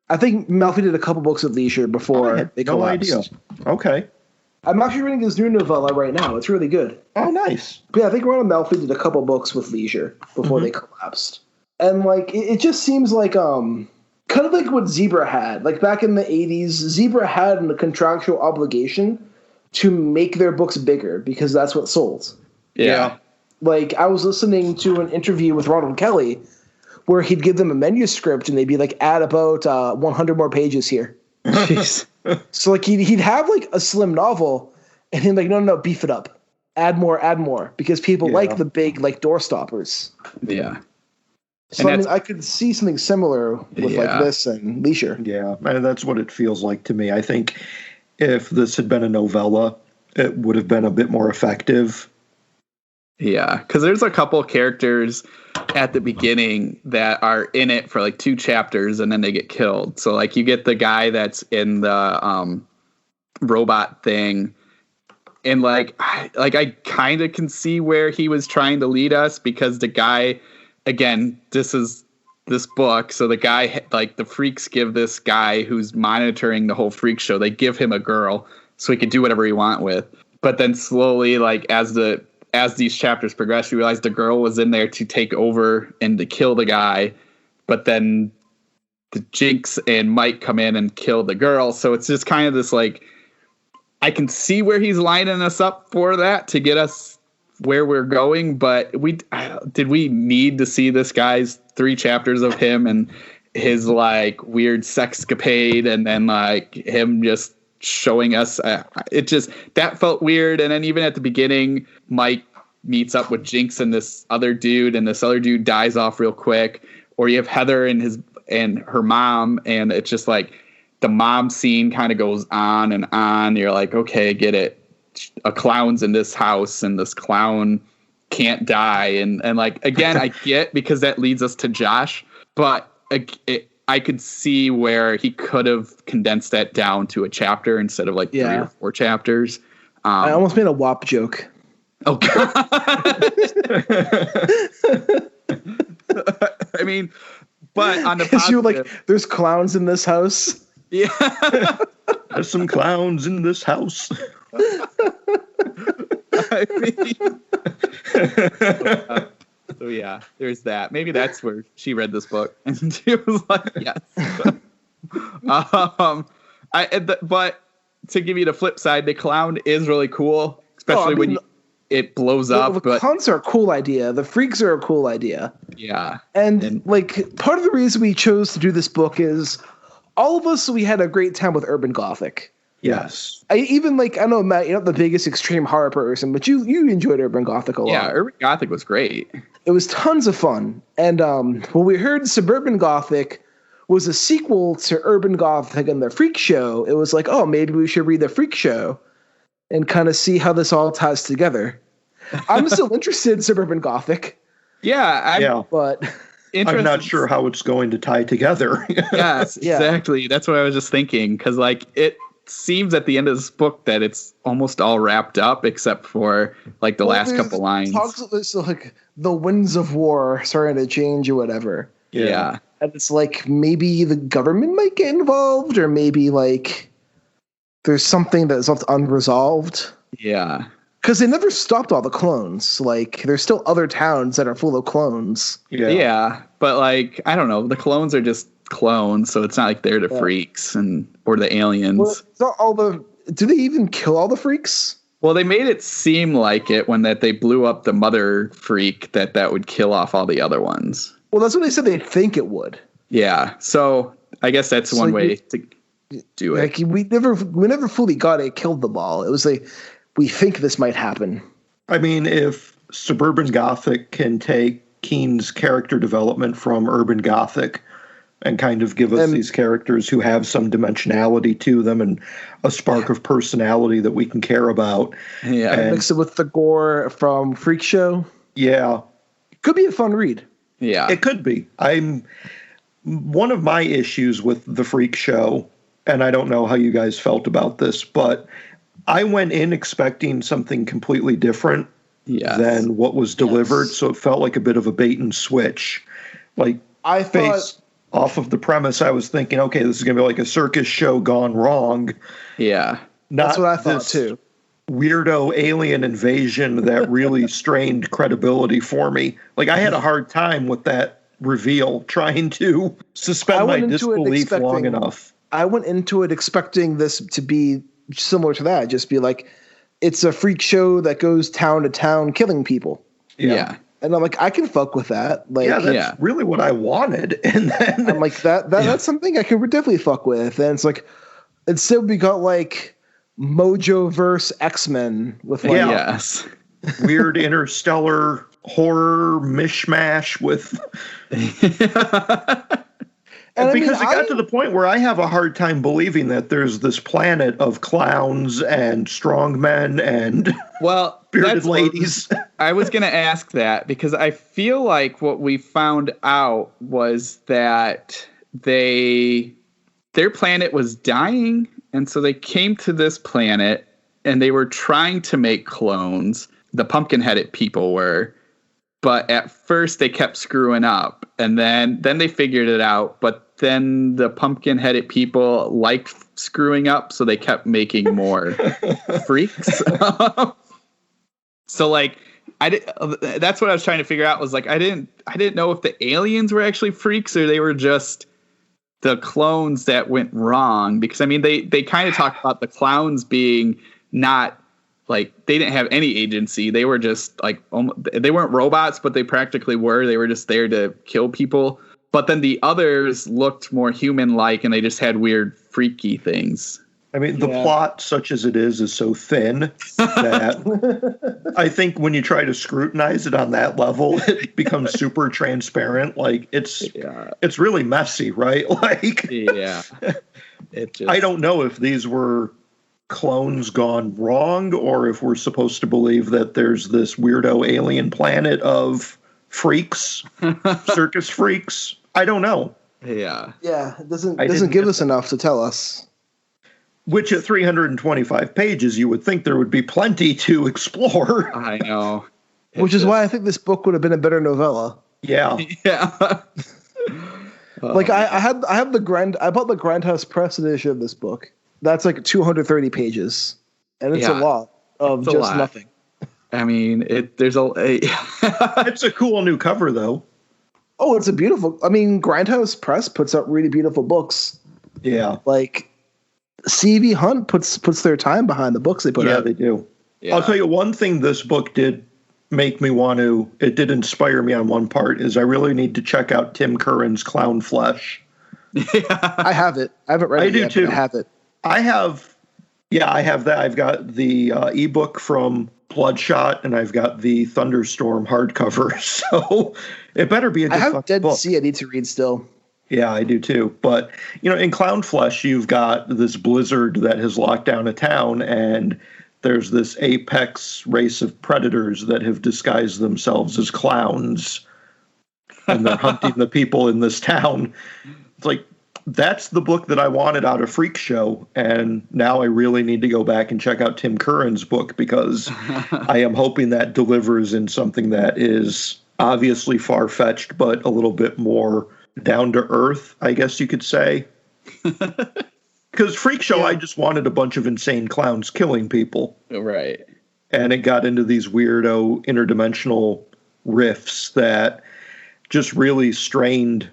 I think Malfi did a couple books at Leisure before they collapsed. Idea. Okay. I'm actually reading his new novella right now. It's really good. Oh, nice. But yeah, I think Ronald Malfi did a couple books with Leisure before they collapsed. And like it just seems like kind of like what Zebra had. Like back in the 80s, Zebra had a contractual obligation to make their books bigger because that's what sold. Yeah. Like I was listening to an interview with Ronald Kelly where he'd give them a manuscript and they'd be like, add about 100 more pages here. Jeez. So like he'd have like a slim novel and he'd be like, no, beef it up. Add more because people like the big like door stoppers. Yeah. So I mean, I could see something similar with like this and Leisure. Yeah, and that's what it feels like to me. I think if this had been a novella, it would have been a bit more effective. Yeah, because there's a couple characters at the beginning that are in it for like 2 chapters and then they get killed. So like you get the guy that's in the robot thing, and like I kind of can see where he was trying to lead us because the guy, again, this is this book. So the guy, like the freaks give this guy who's monitoring the whole freak show, they give him a girl so he can do whatever he want with. But then slowly, like as these chapters progress, you realize the girl was in there to take over and to kill the guy. But then the Jinx and Mike come in and kill the girl. So it's just kind of this like, I can see where he's lining us up for that to get us where we're going. But did we need to see this guy's 3 chapters of him and his like weird sexcapade and then like him just showing us it just that felt weird. And then even at the beginning, Mike meets up with Jinx and this other dude, and this other dude dies off real quick. Or you have Heather and her mom, and it's just like the mom scene kind of goes on and on. You're like, okay, get it. A clown's in this house and this clown can't die. And like, again, I get because that leads us to Josh, but I could see where he could have condensed that down to a chapter instead of like 3 or 4 chapters. I almost made a WAP joke. Oh, God. I mean, but on the positive, you're like, there's clowns in this house. Yeah. There's some clowns in this house. I mean, so yeah, there's that. Maybe that's where she read this book and she was like, yes. But to give you the flip side, the clown is really cool, especially when it blows up. The clowns are a cool idea. The freaks are a cool idea. Yeah. And like part of the reason we chose to do this book is all of us, we had a great time with urban gothic. Yes. I know, Matt, you're not the biggest extreme horror person, but you enjoyed urban gothic a lot. Yeah, urban gothic was great. It was tons of fun. And when we heard suburban gothic was a sequel to urban gothic and the Freak Show, it was like, oh, maybe we should read the Freak Show and kind of see how this all ties together. I'm still interested in suburban gothic. Yeah. But I'm not sure how it's going to tie together. Yes, exactly. That's what I was just thinking. Because like it seems at the end of this book that it's almost all wrapped up except for like the last couple lines. It's like the winds of war starting to change or whatever. Yeah. And it's like maybe the government might get involved, or maybe like there's something that's left unresolved. Yeah. Because they never stopped all the clones. Like there's still other towns that are full of clones. Yeah. But like, I don't know. The clones are just clones, so it's not like they're the freaks or the aliens. Well, it's not do they even kill all the freaks? Well, they made it seem like it when they blew up the mother freak that would kill off all the other ones. Well, that's what they said they think it would. Yeah. So I guess that's one way to do it. Like we never fully got it killed them all. It was like, we think this might happen. I mean, if suburban gothic can take Keene's character development from urban gothic and kind of give us these characters who have some dimensionality to them and a spark of personality that we can care about. Yeah. And mix it with the gore from Freak Show. Yeah. Could be a fun read. Yeah. It could be. One of my issues with the Freak Show, and I don't know how you guys felt about this, but I went in expecting something completely different than what was delivered. So it felt like a bit of a bait and switch. Like based off of the premise, I was thinking, okay, this is going to be like a circus show gone wrong. Yeah. That's what I thought too. Weirdo alien invasion that really strained credibility for me. Like I had a hard time with that reveal, trying to suspend my disbelief long enough. I went into it expecting this to be similar to that, just be like, it's a freak show that goes town to town killing people. Yeah. And I'm like, I can fuck with that. Like, that's really what I wanted. And then I'm like, that's something I could definitely fuck with. And it's like, instead we got like Mojo verse X-Men with like weird interstellar horror mishmash with And because it got to the point where I have a hard time believing that there's this planet of clowns and strongmen and bearded ladies. I was going to ask that because I feel like what we found out was that their planet was dying, and so they came to this planet and they were trying to make clones. The pumpkin-headed people were. but at first they kept screwing up, and then they figured it out. But then the pumpkin-headed people liked screwing up, so they kept making more freaks. So like that's what I was trying to figure out, was like I didn't know if the aliens were actually freaks or they were just the clones that went wrong, because I mean they kind of talked about the clowns being not like, they didn't have any agency. They were just like, they weren't robots, but they practically were. They were just there to kill people. But then the others looked more human-like, and they just had weird, freaky things. I mean, the plot, such as it is so thin that I think when you try to scrutinize it on that level, it becomes super transparent. Like, it's really messy, right? Like, I don't know if these were clones gone wrong, or if we're supposed to believe that there's this weirdo alien planet of freaks, circus freaks. I don't know. Yeah, it doesn't give us enough to tell us. Which at 325 pages, you would think there would be plenty to explore. I know. Which is why I think this book would have been a better novella. Yeah. Like I bought the Grindhouse Press edition of this book. That's like 230 pages, and it's a lot of just nothing. I mean, it's a cool new cover, though. Oh, it's a beautiful. I mean, Grindhouse Press puts out really beautiful books. Yeah, like C.V. Hunt puts their time behind the books they put out. Yeah, they do. Yeah. I'll tell you one thing this book did make me want to. It did inspire me on one part. Is I really need to check out Tim Curran's Clown Flesh. I have it. I haven't read it yet, too. But I have it. I have that. I've got the ebook from Bloodshot, and I've got the Thunderstorm hardcover. So it better be a good book. I have Dead Sea I need to read still. Yeah, I do too. But, in Clown Flesh, you've got this blizzard that has locked down a town, and there's this apex race of predators that have disguised themselves as clowns, and they're hunting the people in this town. It's like, that's the book that I wanted out of Freakshow, and now I really need to go back and check out Tim Curran's book, because I am hoping that delivers in something that is obviously far-fetched, but a little bit more down to earth, I guess you could say. Because Freakshow, I just wanted a bunch of insane clowns killing people. Right. And it got into these weirdo interdimensional riffs that just really strained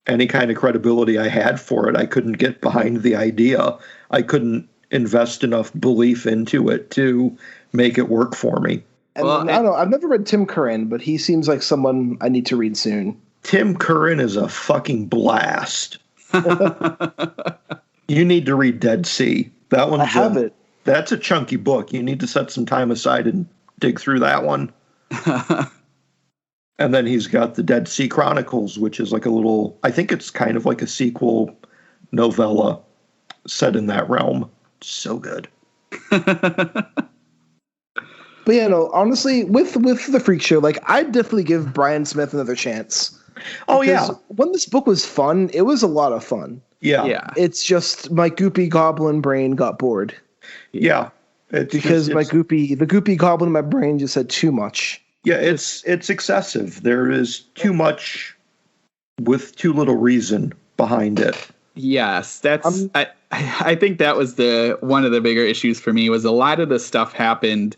any kind of credibility I had for it. I couldn't get behind the idea. I couldn't invest enough belief into it to make it work for me. And I don't know. I've never read Tim Curran, but he seems like someone I need to read soon. Tim Curran is a fucking blast. You need to read Dead Sea. That one. I have it. That's a chunky book. You need to set some time aside and dig through that one. And then he's got the Dead Sea Chronicles, which is like a little, I think it's kind of like a sequel novella set in that realm. So good. But yeah, no, honestly, with the Freakshow, like, I'd definitely give Bryan Smith another chance. Oh, yeah. When this book was fun, it was a lot of fun. Yeah. It's just my goopy goblin brain got bored. Yeah. The goopy goblin in my brain just had too much. Yeah, it's excessive. There is too much with too little reason behind it. Yes, that's. I think that was one of the bigger issues for me, was a lot of the stuff happened.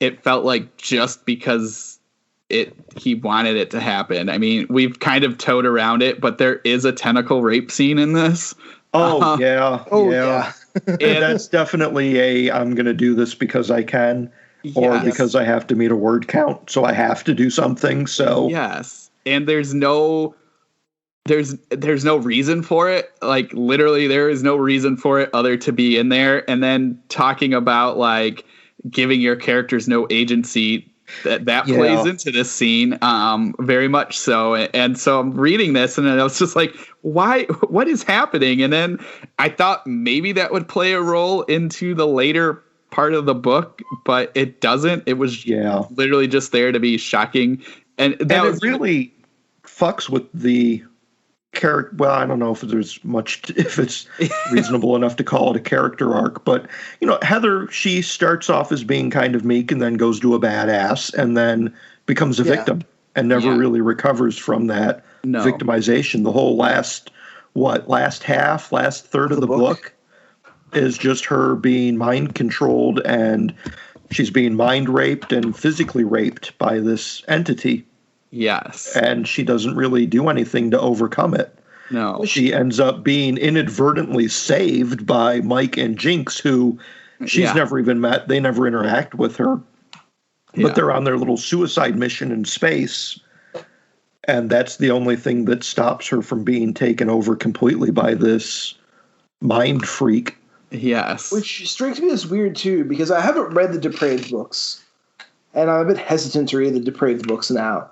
It felt like just because he wanted it to happen. I mean, we've kind of toed around it, but there is a tentacle rape scene in this. Oh yeah. And that's definitely I'm going to do this because I can. Or because I have to meet a word count, so I have to do something. So yes, and there's no reason for it. Like, literally, there is no reason for it other to be in there. And then talking about like giving your characters no agency, that plays into this scene very much so. And so I'm reading this, and I was just like, why? What is happening? And then I thought maybe that would play a role into the later part of the book, but it doesn't. It was literally just there to be shocking, and it really fucks with the character. Well, I don't know if it's reasonable enough to call it a character arc, but Heather, she starts off as being kind of meek and then goes to a badass and then becomes a victim, and never really recovers from that victimization. The whole last third of the book is just her being mind controlled, and she's being mind raped and physically raped by this entity. Yes. And she doesn't really do anything to overcome it. No. She ends up being inadvertently saved by Mike and Jinx, who she's never even met. They never interact with her. But they're on their little suicide mission in space. And that's the only thing that stops her from being taken over completely by this mind freak. Yes. Which strikes me as weird, too, because I haven't read the Depraved books. And I'm a bit hesitant to read the Depraved books now.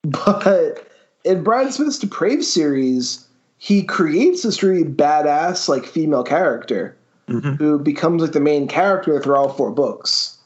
But in Bryan Smith's Depraved series, he creates this really badass, like, female character who becomes, like, the main character through all 4 books.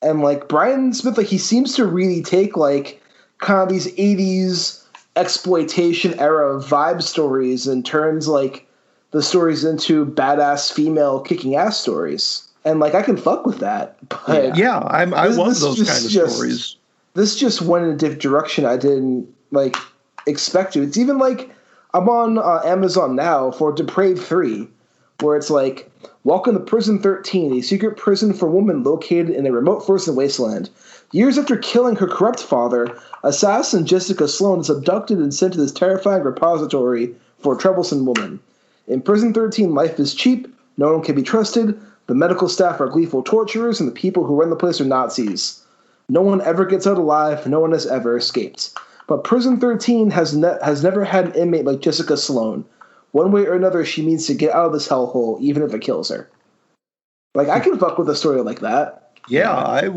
And, like, Bryan Smith, like, he seems to really take, like, kind of these 80s exploitation era vibe stories and turns, like, the stories into badass female kicking ass stories. And, like, I can fuck with that. But I love those kind of stories. This just went in a different direction I didn't, like, expect to. It's even, like, I'm on Amazon now for Depraved 3, where it's like, welcome to Prison 13, a secret prison for women located in a remote frozen wasteland. Years after killing her corrupt father, assassin Jessica Sloan is abducted and sent to this terrifying repository for a troublesome woman. In Prison 13, life is cheap, no one can be trusted, the medical staff are gleeful torturers, and the people who run the place are Nazis. No one ever gets out alive, no one has ever escaped. But Prison 13 has never had an inmate like Jessica Sloan. One way or another, she means to get out of this hellhole, even if it kills her. Like, I can fuck with a story like that. Yeah, I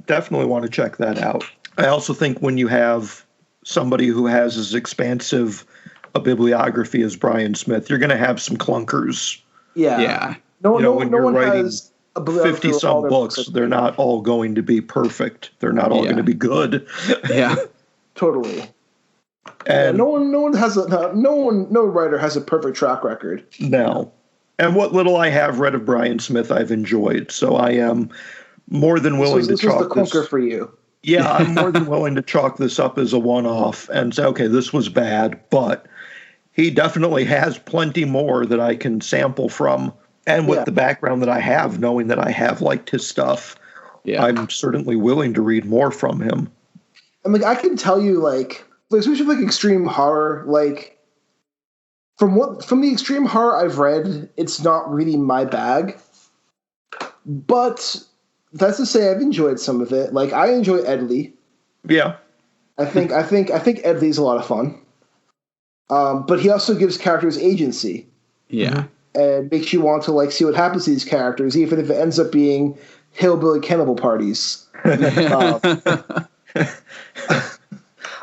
definitely want to check that out. I also think when you have somebody who has as expansive a bibliography as Bryan Smith, you're going to have some clunkers. Yeah. No when you're one writing has a bibliography 50-some books, they're not all going to be perfect. They're not all going to be good. Yeah. Totally. And no writer has a perfect track record. No. And what little I have read of Bryan Smith, I've enjoyed. So I am more than willing to chalk this. This was the clunker for you. Yeah, I'm more than willing to chalk this up as a one-off and say, okay, this was bad, but he definitely has plenty more that I can sample from. And with the background that I have, knowing that I have liked his stuff, I'm certainly willing to read more from him. And, like, I can tell you, like, especially like extreme horror, like, from the extreme horror I've read, it's not really my bag. But that's to say, I've enjoyed some of it. Like, I enjoy Ed Lee. Yeah, I think Ed Lee's a lot of fun. But he also gives characters agency. Yeah, and makes you want to, like, see what happens to these characters, even if it ends up being hillbilly cannibal parties.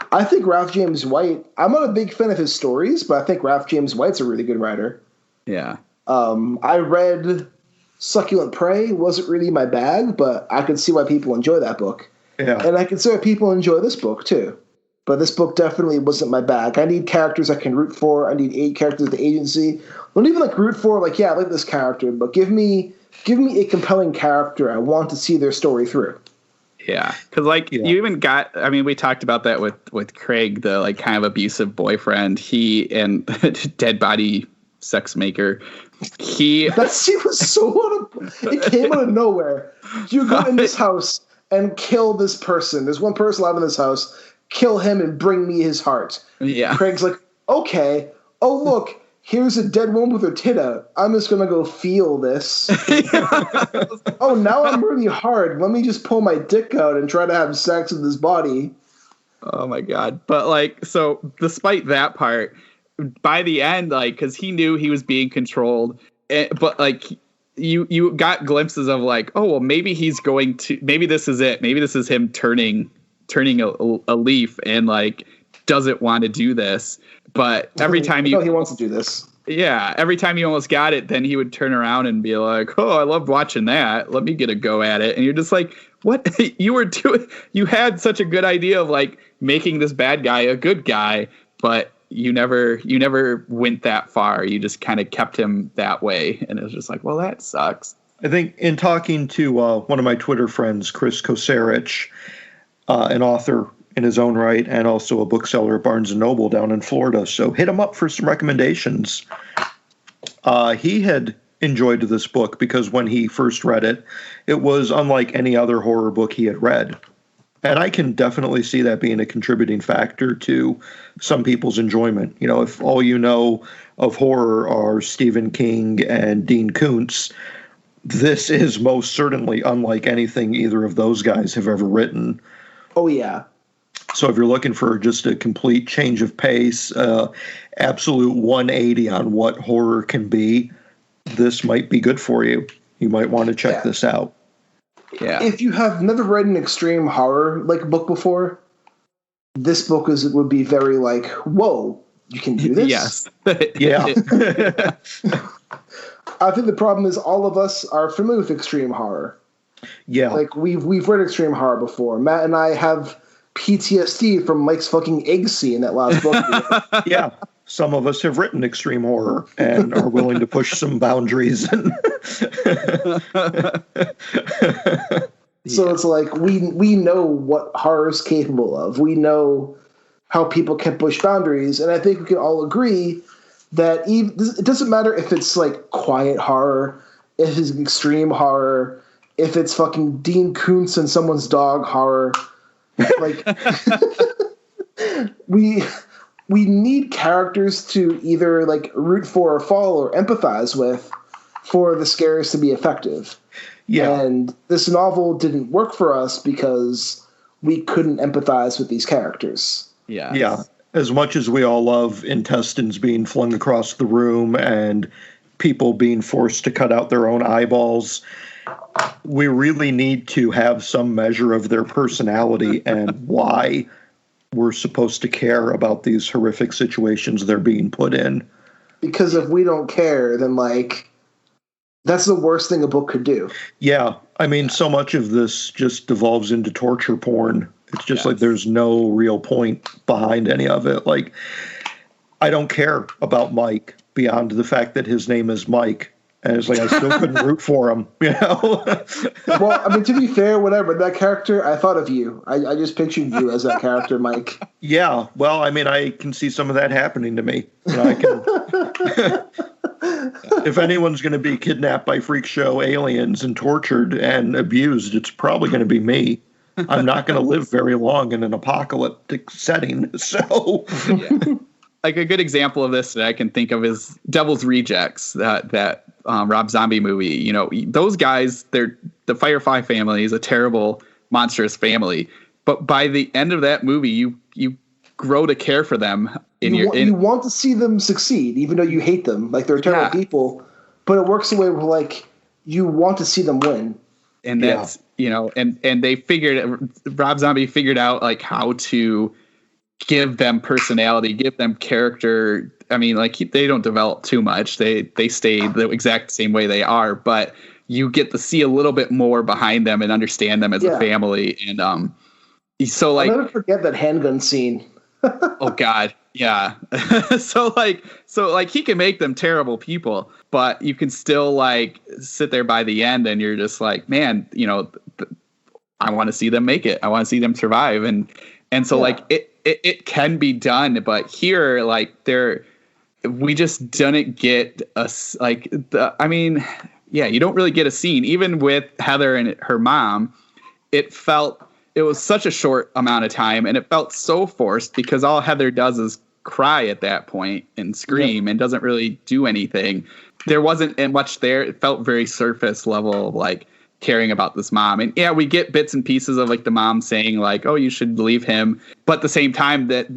I think Ralph James White, I'm not a big fan of his stories, but I think Ralph James White's a really good writer. Yeah. I read Succulent Prey, wasn't really my bag, but I could see why people enjoy that book. Yeah. And I can see why people enjoy this book, too. But this book definitely wasn't my bag. I need characters I can root for. I need 8 characters with agency. I don't even, like, root for, like, yeah, I like this character, but give me a compelling character. I want to see their story through. Yeah, because, like, you even got, I mean, we talked about that with Craig, the, like, kind of abusive boyfriend. He and dead body sex maker. That scene was so it came out of nowhere. You go in this house and kill this person. There's one person alive in this house. Kill him and bring me his heart. Yeah. Craig's like, okay. Oh, look. Here's a dead woman with her tit out. I'm just going to go feel this. Oh, now I'm really hard. Let me just pull my dick out and try to have sex with this body. Oh, my God. But, like, so despite that part, by the end, like, because he knew he was being controlled, but, like, you got glimpses of, like, oh, well, maybe he's going to, maybe this is it. Maybe this is him turning a leaf and, like, doesn't want to do this. But every time he wants to do this. Yeah, every time you almost got it, then he would turn around and be like, oh, I loved watching that. Let me get a go at it. And you're just like, what? You had such a good idea of, like, making this bad guy a good guy, but you never went that far. You just kind of kept him that way. And it was just like, well, that sucks. I think in talking to one of my Twitter friends, Chris Kosarich, an author in his own right, and also a bookseller at Barnes & Noble down in Florida. So hit him up for some recommendations. He had enjoyed this book because when he first read it, it was unlike any other horror book he had read. And I can definitely see that being a contributing factor to some people's enjoyment. You know, if all you know of horror are Stephen King and Dean Koontz, this is most certainly unlike anything either of those guys have ever written. Oh, yeah. So if you're looking for just a complete change of pace, absolute 180 on what horror can be, this might be good for you. You might want to check this out. Yeah. If you have never read an extreme horror book before, this book would be very whoa, you can do this? Yes. Yeah. I think the problem is all of us are familiar with extreme horror. Yeah. We've read extreme horror before. Matt and I have PTSD from Mike's fucking egg scene, that last book. Yeah. Some of us have written extreme horror and are willing to push some boundaries. So it's we know what horror is capable of. We know how people can push boundaries, and I think we can all agree that it doesn't matter if it's quiet horror, if it's extreme horror, if it's fucking Dean Koontz and someone's dog horror. We need characters to either root for or follow or empathize with for the scares to be effective. Yeah. And this novel didn't work for us because we couldn't empathize with these characters. Yeah. Yeah. As much as we all love intestines being flung across the room and people being forced to cut out their own eyeballs, we really need to have some measure of their personality and why we're supposed to care about these horrific situations they're being put in. Because if we don't care, then that's the worst thing a book could do. Yeah. I mean, so much of this just devolves into torture porn. It's just there's no real point behind any of it. I don't care about Mike beyond the fact that his name is Mike. And it's I still couldn't root for him, you know? Well, I mean, to be fair, whatever, that character, I thought of you. I just pictured you as that character, Mike. Yeah. Well, I mean, I can see some of that happening to me. You know, I can. If anyone's going to be kidnapped by Freakshow aliens and tortured and abused, it's probably going to be me. I'm not going to live very long in an apocalyptic setting. So, a good example of this that I can think of is Devil's Rejects, that Rob Zombie movie. You know, those guys, the Firefly family is a terrible, monstrous family. But by the end of that movie, you grow to care for them. You want to see them succeed, even though you hate them. They're terrible people. But it works the way where you want to see them win. And that's and they Rob Zombie figured out how to give them personality, give them character. I mean, they don't develop too much. They stay the exact same way they are, but you get to see a little bit more behind them and understand them as a family. And so I'll never forget that handgun scene. Oh God. Yeah. so he can make them terrible people, but you can still sit there by the end and you're just man, I want to see them make it. I want to see them survive. And so it can be done, but here, we just didn't get you don't really get a scene. Even with Heather and her mom, it was such a short amount of time, and it felt so forced because all Heather does is cry at that point and scream and doesn't really do anything. There wasn't much there. It felt very surface level of caring about this mom. And we get bits and pieces of the mom saying oh, you should leave him. But at the same time that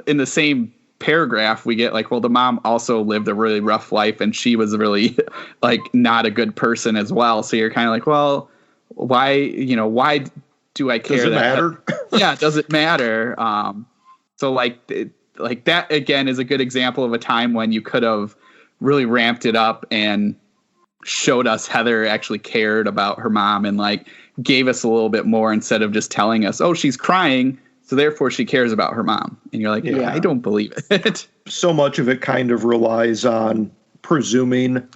in the same paragraph, we get well, the mom also lived a really rough life and she was really not a good person as well. So you're kind of well, why do I care? Does it matter? Yeah. Does it matter? So that again is a good example of a time when you could have really ramped it up and showed us Heather actually cared about her mom and gave us a little bit more instead of just telling us, oh, she's crying, so therefore she cares about her mom. And you're I don't believe it. So much of it kind of relies on presuming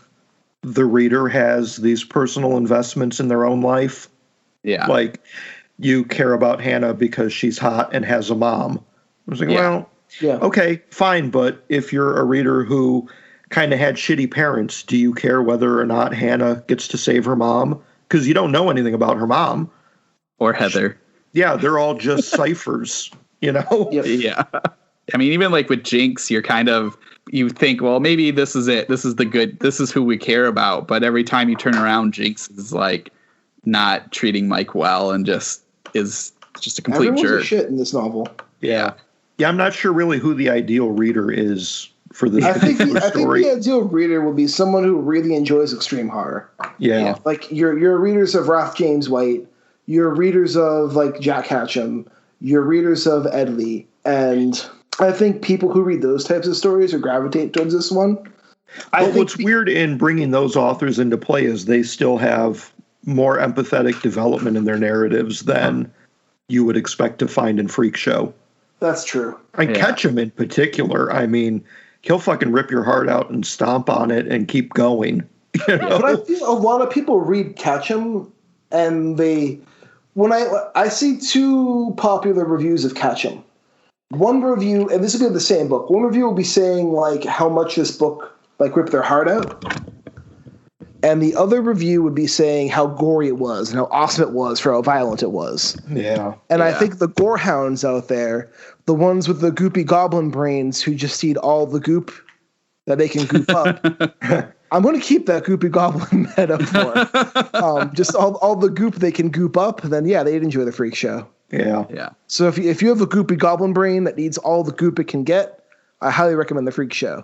the reader has these personal investments in their own life. Yeah. you care about Hannah because she's hot and has a mom. I was like, well, okay, fine. But if you're a reader who kind of had shitty parents, do you care whether or not Hannah gets to save her mom? Because you don't know anything about her mom. Or Heather. Yeah, they're all just ciphers, you know? Yeah. I mean, even like with Jinx, you think, well, maybe this is it. This is who we care about. But every time you turn around, Jinx is like not treating Mike well and is just a complete Everyone's jerk. A shit in this novel. Yeah. Yeah, I'm not sure really who the ideal reader is for this particular story. I think the ideal reader will be someone who really enjoys extreme horror. Yeah. Like your readers of Ralph James White, your readers of like Jack Hatcham, your readers of Ed Lee, and I think people who read those types of stories or gravitate towards this one. What's weird in bringing those authors into play is they still have more empathetic development in their narratives than you would expect to find in Freakshow. That's true. Ketchum in particular, I mean, he'll fucking rip your heart out and stomp on it and keep going. You know? But I feel a lot of people read Ketchum and when I see two popular reviews of Ketchum. One review, and this will be the same book, one review will be saying like how much this book like ripped their heart out. And the other review would be saying how gory it was and how awesome it was for how violent it was. Yeah. And I think the gore hounds out there, the ones with the goopy goblin brains who just eat all the goop that they can goop up. I'm going to keep that goopy goblin metaphor. Just all the goop they can goop up, then they'd enjoy the Freakshow. Yeah. Yeah. So if you have a goopy goblin brain that needs all the goop it can get, I highly recommend the Freakshow.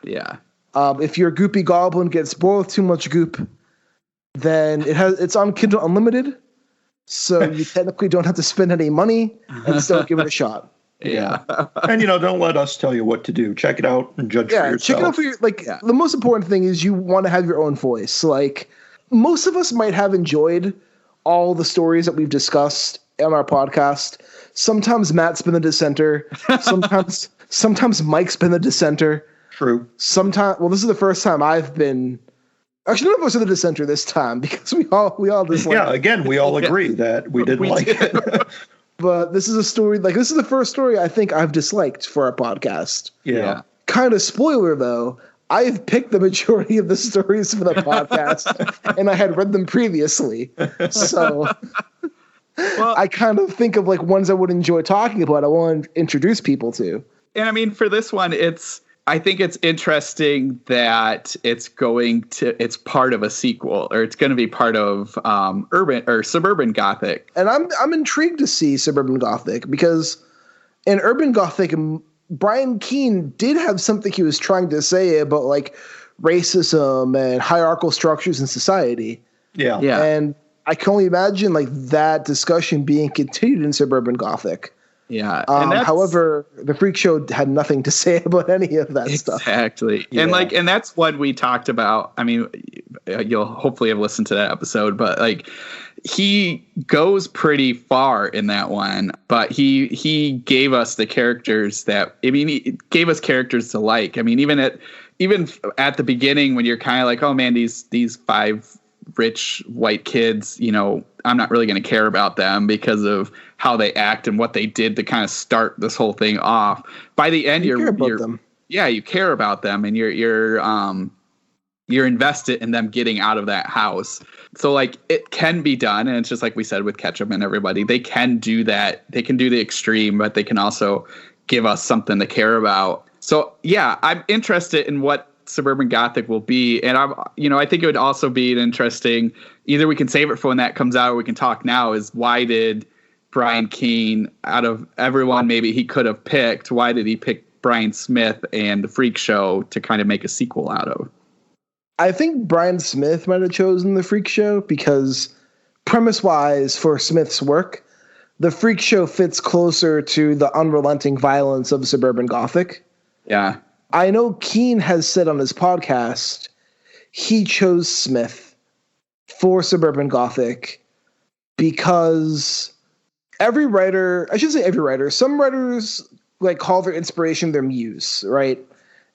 Yeah. If your goopy goblin gets bored with too much goop, then it's on Kindle Unlimited, so you technically don't have to spend any money and still give it a shot. Yeah. And don't let us tell you what to do. Check it out and judge for yourself. Check it out for the most important thing is you want to have your own voice. Like most of us might have enjoyed all the stories that we've discussed on our podcast. Sometimes Matt's been the dissenter. Sometimes Mike's been the dissenter. True. This is the first time I've been. Actually, none of us are the dissenter this time because we all dislike. Yeah, again, we all agree that we didn't like it. But this is a story. Like this is the first story I think I've disliked for our podcast. Yeah. Kind of spoiler though. I've picked the majority of the stories for the podcast, and I had read them previously. So I kind of think of like ones I would enjoy talking about. I want to introduce people to. And I mean, for this one, I think it's interesting that it's part of a sequel, or it's going to be part of urban or suburban Gothic. And I'm intrigued to see suburban Gothic because in urban Gothic, Brian Keene did have something he was trying to say about like racism and hierarchical structures in society. Yeah. And I can only imagine like that discussion being continued in suburban Gothic. Yeah. However, the Freakshow had nothing to say about any of that stuff. Exactly. Yeah. And that's what we talked about. I mean, you'll hopefully have listened to that episode, but like he goes pretty far in that one, but he gave us the characters he gave us characters to like. I mean, even at the beginning when you're kind of like, oh man, these 5 rich white kids, I'm not really going to care about them because of how they act and what they did to kind of start this whole thing off. By the end, you care about them. Yeah, you care about them, and you're invested in them getting out of that house. So like it can be done, and it's just like we said with Ketchum and everybody, they can do that. They can do the extreme, but they can also give us something to care about. So yeah, I'm interested in what suburban Gothic will be, and I think it would also be an interesting. Either we can save it for when that comes out, or we can talk now. Is why did Brian Keene, out of everyone maybe he could have picked, why did he pick Bryan Smith and the Freakshow to kind of make a sequel out of? I think Bryan Smith might have chosen the Freakshow because premise-wise for Smith's work, the Freakshow fits closer to the unrelenting violence of suburban Gothic. Yeah. I know Keene has said on his podcast he chose Smith for suburban Gothic because every writer, I should say every writer, some writers like call their inspiration their muse, right?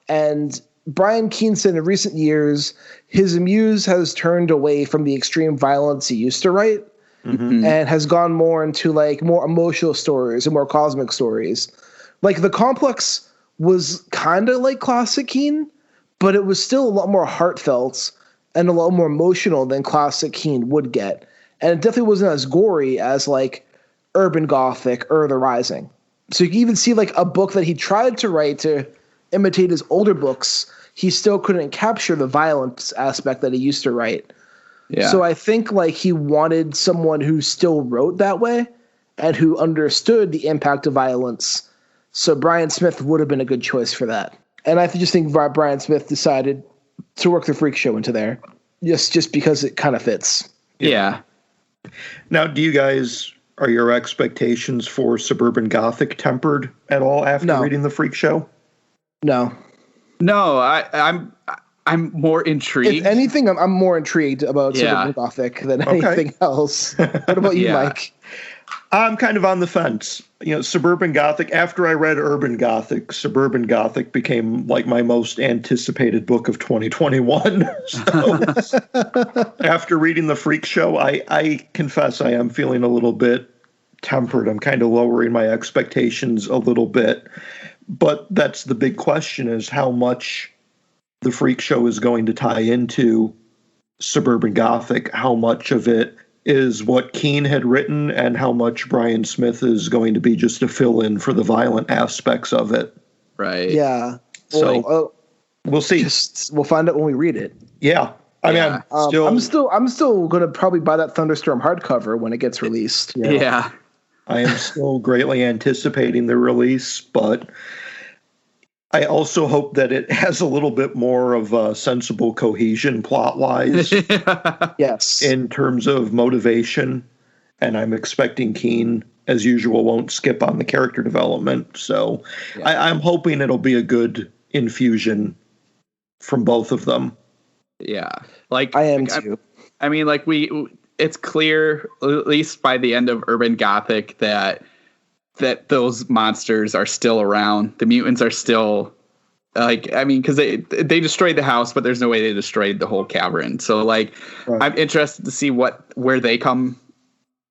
And Brian Keene said in recent years, his muse has turned away from the extreme violence he used to write and has gone more into like more emotional stories and more cosmic stories. Like the Complex was kind of like classic Keane, but it was still a lot more heartfelt and a lot more emotional than classic Keane would get. And it definitely wasn't as gory as like Urban Gothic or The Rising. So you can even see like a book that he tried to write to imitate his older books, he still couldn't capture the violence aspect that he used to write. Yeah. So I think like he wanted someone who still wrote that way and who understood the impact of violence. So Bryan Smith would have been a good choice for that. And I just think Bryan Smith decided to work the Freakshow into there just because it kind of fits. Yeah. Now, are your expectations for Suburban Gothic tempered at all after reading the Freakshow? No. No, I'm more intrigued. If anything, I'm more intrigued about Suburban Gothic than anything else. What about you, Mike? I'm kind of on the fence. Suburban Gothic, after I read Urban Gothic, Suburban Gothic became like my most anticipated book of 2021. So after reading the Freakshow, I confess I am feeling a little bit tempered. I'm kind of lowering my expectations a little bit. But that's the big question, is how much the Freakshow is going to tie into Suburban Gothic, how much of it is what Keane had written, and how much Bryan Smith is going to be just a fill-in for the violent aspects of it. Right. Yeah. So we'll see. We'll find out when we read it. Yeah. I mean, I'm still going to probably buy that Thunderstorm hardcover when it gets released. Yeah. I am still greatly anticipating the release, but I also hope that it has a little bit more of a sensible cohesion plot-wise. Yes. In terms of motivation. And I'm expecting Keane, as usual, won't skip on the character development. So I'm hoping it'll be a good infusion from both of them. Yeah. Like I am too. I mean, like it's clear, at least by the end of Urban Gothic, that those monsters are still around. The mutants are still because they destroyed the house, but there's no way they destroyed the whole cavern. So right. I'm interested to see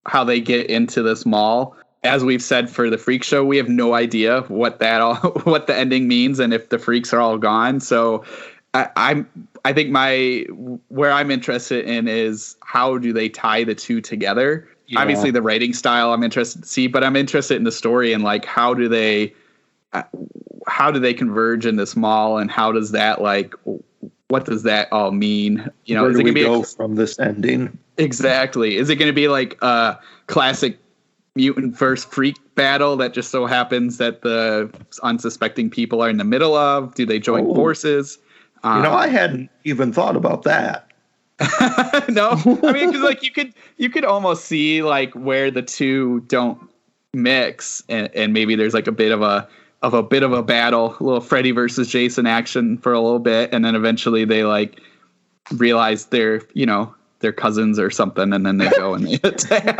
how they get into this mall. As we've said for the Freakshow, we have no idea what the ending means and if the freaks are all gone. So I think where I'm interested in is how do they tie the two together? Yeah. Obviously the writing style I'm interested to see, but I'm interested in the story and like how do they converge in this mall, and how does that what does that all mean? Where do we go from this ending? Exactly. Is it going to be like a classic mutant versus freak battle that just so happens that the unsuspecting people are in the middle of? Do they join forces? I hadn't even thought about that. No, I mean, because you could almost see where the two don't mix, and maybe there's a bit of a battle, a little Freddy versus Jason action for a little bit, and then eventually they realize they're cousins or something, and then they go and they attack.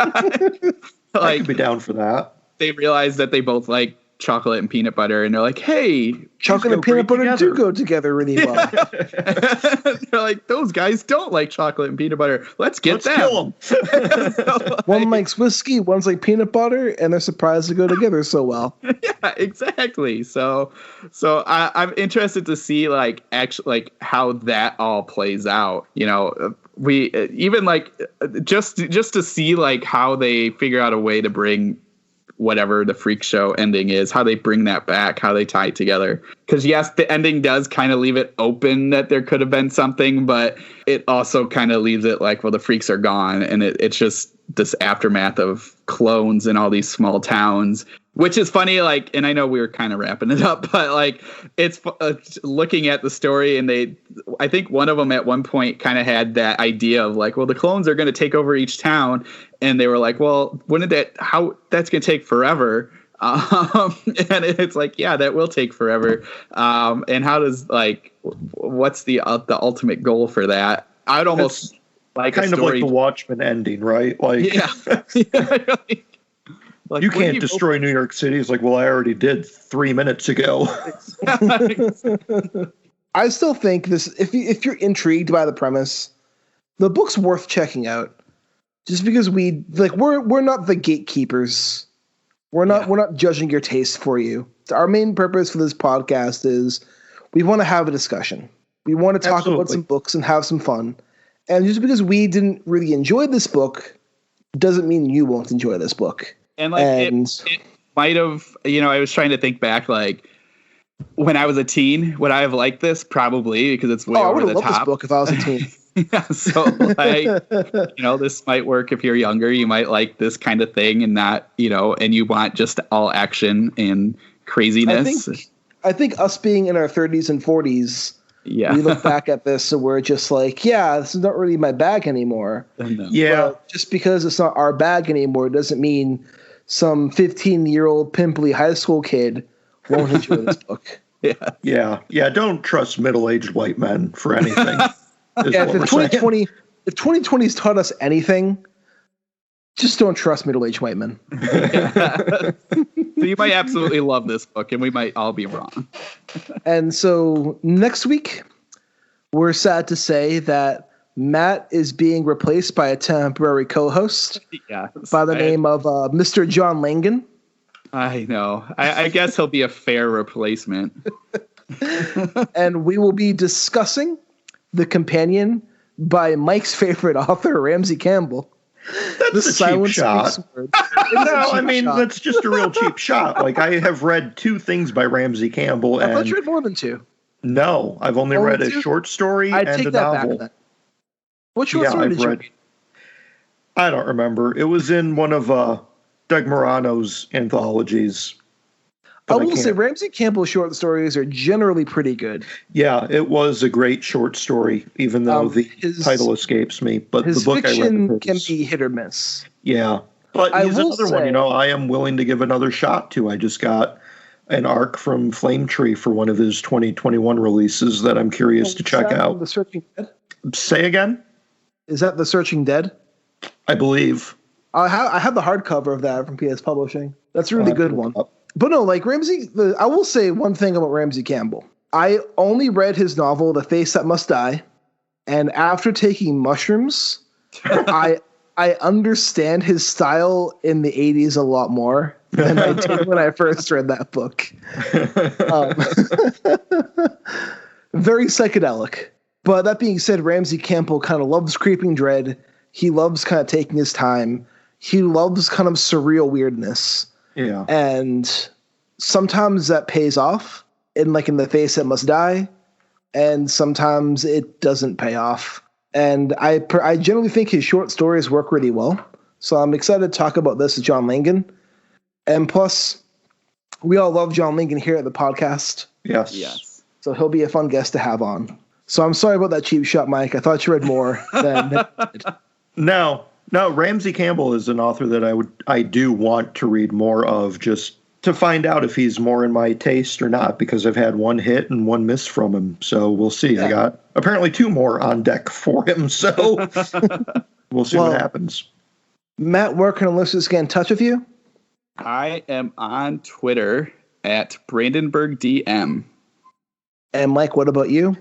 I could be down for that. They realize that they both like chocolate and peanut butter, and they're like, hey, chocolate and peanut butter do go together really well. They're like, those guys don't like chocolate and peanut butter, let's kill them. One likes whiskey, one's like peanut butter, and they're surprised to go together so well. Yeah, exactly. So I'm interested to see actually how that all plays out. We even just to see how they figure out a way to bring whatever the Freakshow ending is, how they bring that back, how they tie it together. Because yes, the ending does kind of leave it open that there could have been something, but it also kind of leaves it the freaks are gone, and it's just this aftermath of clones in all these small towns, which is funny. And I know we were kind of wrapping it up, but it's looking at the story, and I think one of them at one point kind of had that idea of well, the clones are going to take over each town. And they were like, well, that's going to take forever. And it's yeah, that will take forever. And how does what's the ultimate goal for that? I'd almost kind of like the Watchmen ending, right? Yeah. You can't destroy New York City. It's well, I already did 3 minutes ago. I still think this, if you're intrigued by the premise, the book's worth checking out. just because we're not the gatekeepers. We're not judging your taste for you. Our main purpose for this podcast is we want to have a discussion. We want to talk about some books and have some fun. And just because we didn't really enjoy this book doesn't mean you won't enjoy this book. And it might have, I was trying to think back, like when I was a teen, would I have liked this? Probably, because it's way over the top. I would have loved this book if I was a teen. Yeah, so this might work if you're younger. You might like this kind of thing and not, and you want just all action and craziness. I think us being in our 30s and 40s, we look back at this and we're just like, this is not really my bag anymore. No. Yeah. But just because it's not our bag anymore doesn't mean some 15-year-old pimply high school kid won't enjoy this book. Yeah. Don't trust middle-aged white men for anything. If 2020's taught us anything, just don't trust middle-aged white men. So you might absolutely love this book, and we might all be wrong. And so next week, we're sad to say that Matt is being replaced by a temporary co-host by the name of Mr. John Langan. I know. I guess he'll be a fair replacement. And we will be discussing The Companion by Mike's favorite author, Ramsey Campbell. That's a cheap shot. No, I mean, that's just a real cheap shot. Like, I have read 2 things by Ramsey Campbell. I thought you read more than 2. No, I've only read a short story and a novel. Back, what short story did you read? I don't remember. It was in one of Doug Morano's anthologies. I will say Ramsey Campbell's short stories are generally pretty good. Yeah, it was a great short story, even though the title escapes me. But his the book fiction I read can be hit or miss. Yeah, but he's another one. I am willing to give another shot to. I just got an arc from Flame Tree for one of his 2021 releases that I'm curious to check out. The Searching Dead? Say again? Is that The Searching Dead? I believe. I have the hardcover of that from PS Publishing. That's a really good one. But no, like Ramsey, I will say one thing about Ramsey Campbell. I only read his novel, The Face That Must Die, and after taking mushrooms, I understand his style in the 80s a lot more than I did when I first read that book. Very psychedelic. But that being said, Ramsey Campbell kind of loves creeping dread. He loves kind of taking his time. He loves kind of surreal weirdness. Yeah. And sometimes that pays off in The Face That Must Die, and sometimes it doesn't pay off. And I generally think his short stories work really well. So I'm excited to talk about this with John Langan. And plus, we all love John Langan here at the podcast. Yes. So he'll be a fun guest to have on. So I'm sorry about that cheap shot, Mike. I thought you read more than No, Ramsey Campbell is an author that I do want to read more of, just to find out if he's more in my taste or not, because I've had 1 hit and 1 miss from him. So we'll see. Yeah. I got apparently 2 more on deck for him. So we'll see what happens. Matt, where can listeners get in touch with you? I am on Twitter at BrandenburgDM. And Mike, what about you?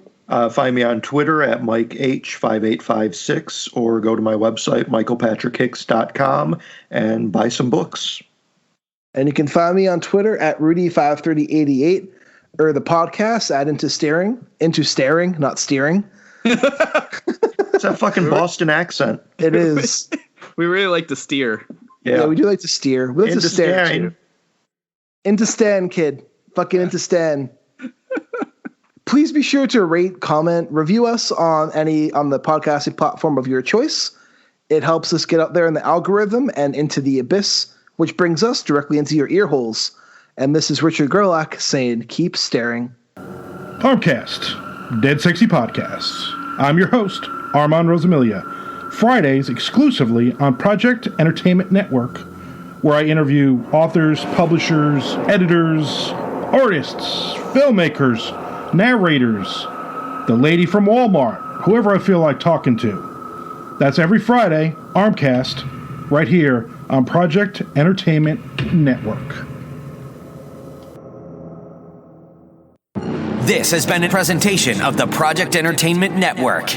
Find me on Twitter at MikeH5856 or go to my website, michaelpatrickhicks.com, and buy some books. And you can find me on Twitter at Rudy53088 or the podcast at Into Staring, not steering. It's that fucking Boston accent. It is. We really like to steer. Yeah, we do like to steer. We like to stare too. Into Stan, kid. Fucking Into Stan. Please be sure to rate, comment, review us on the podcasting platform of your choice. It helps us get up there in the algorithm and into the abyss, which brings us directly into your ear holes. And this is Richard Gerlach saying, keep staring. Armcast, Dead Sexy Podcasts. I'm your host, Armand Rosamilia. Fridays exclusively on Project Entertainment Network, where I interview authors, publishers, editors, artists, filmmakers, narrators, the lady from Walmart, whoever I feel like talking to. That's every Friday, Armcast, right here on Project Entertainment Network. This has been a presentation of the Project Entertainment Network.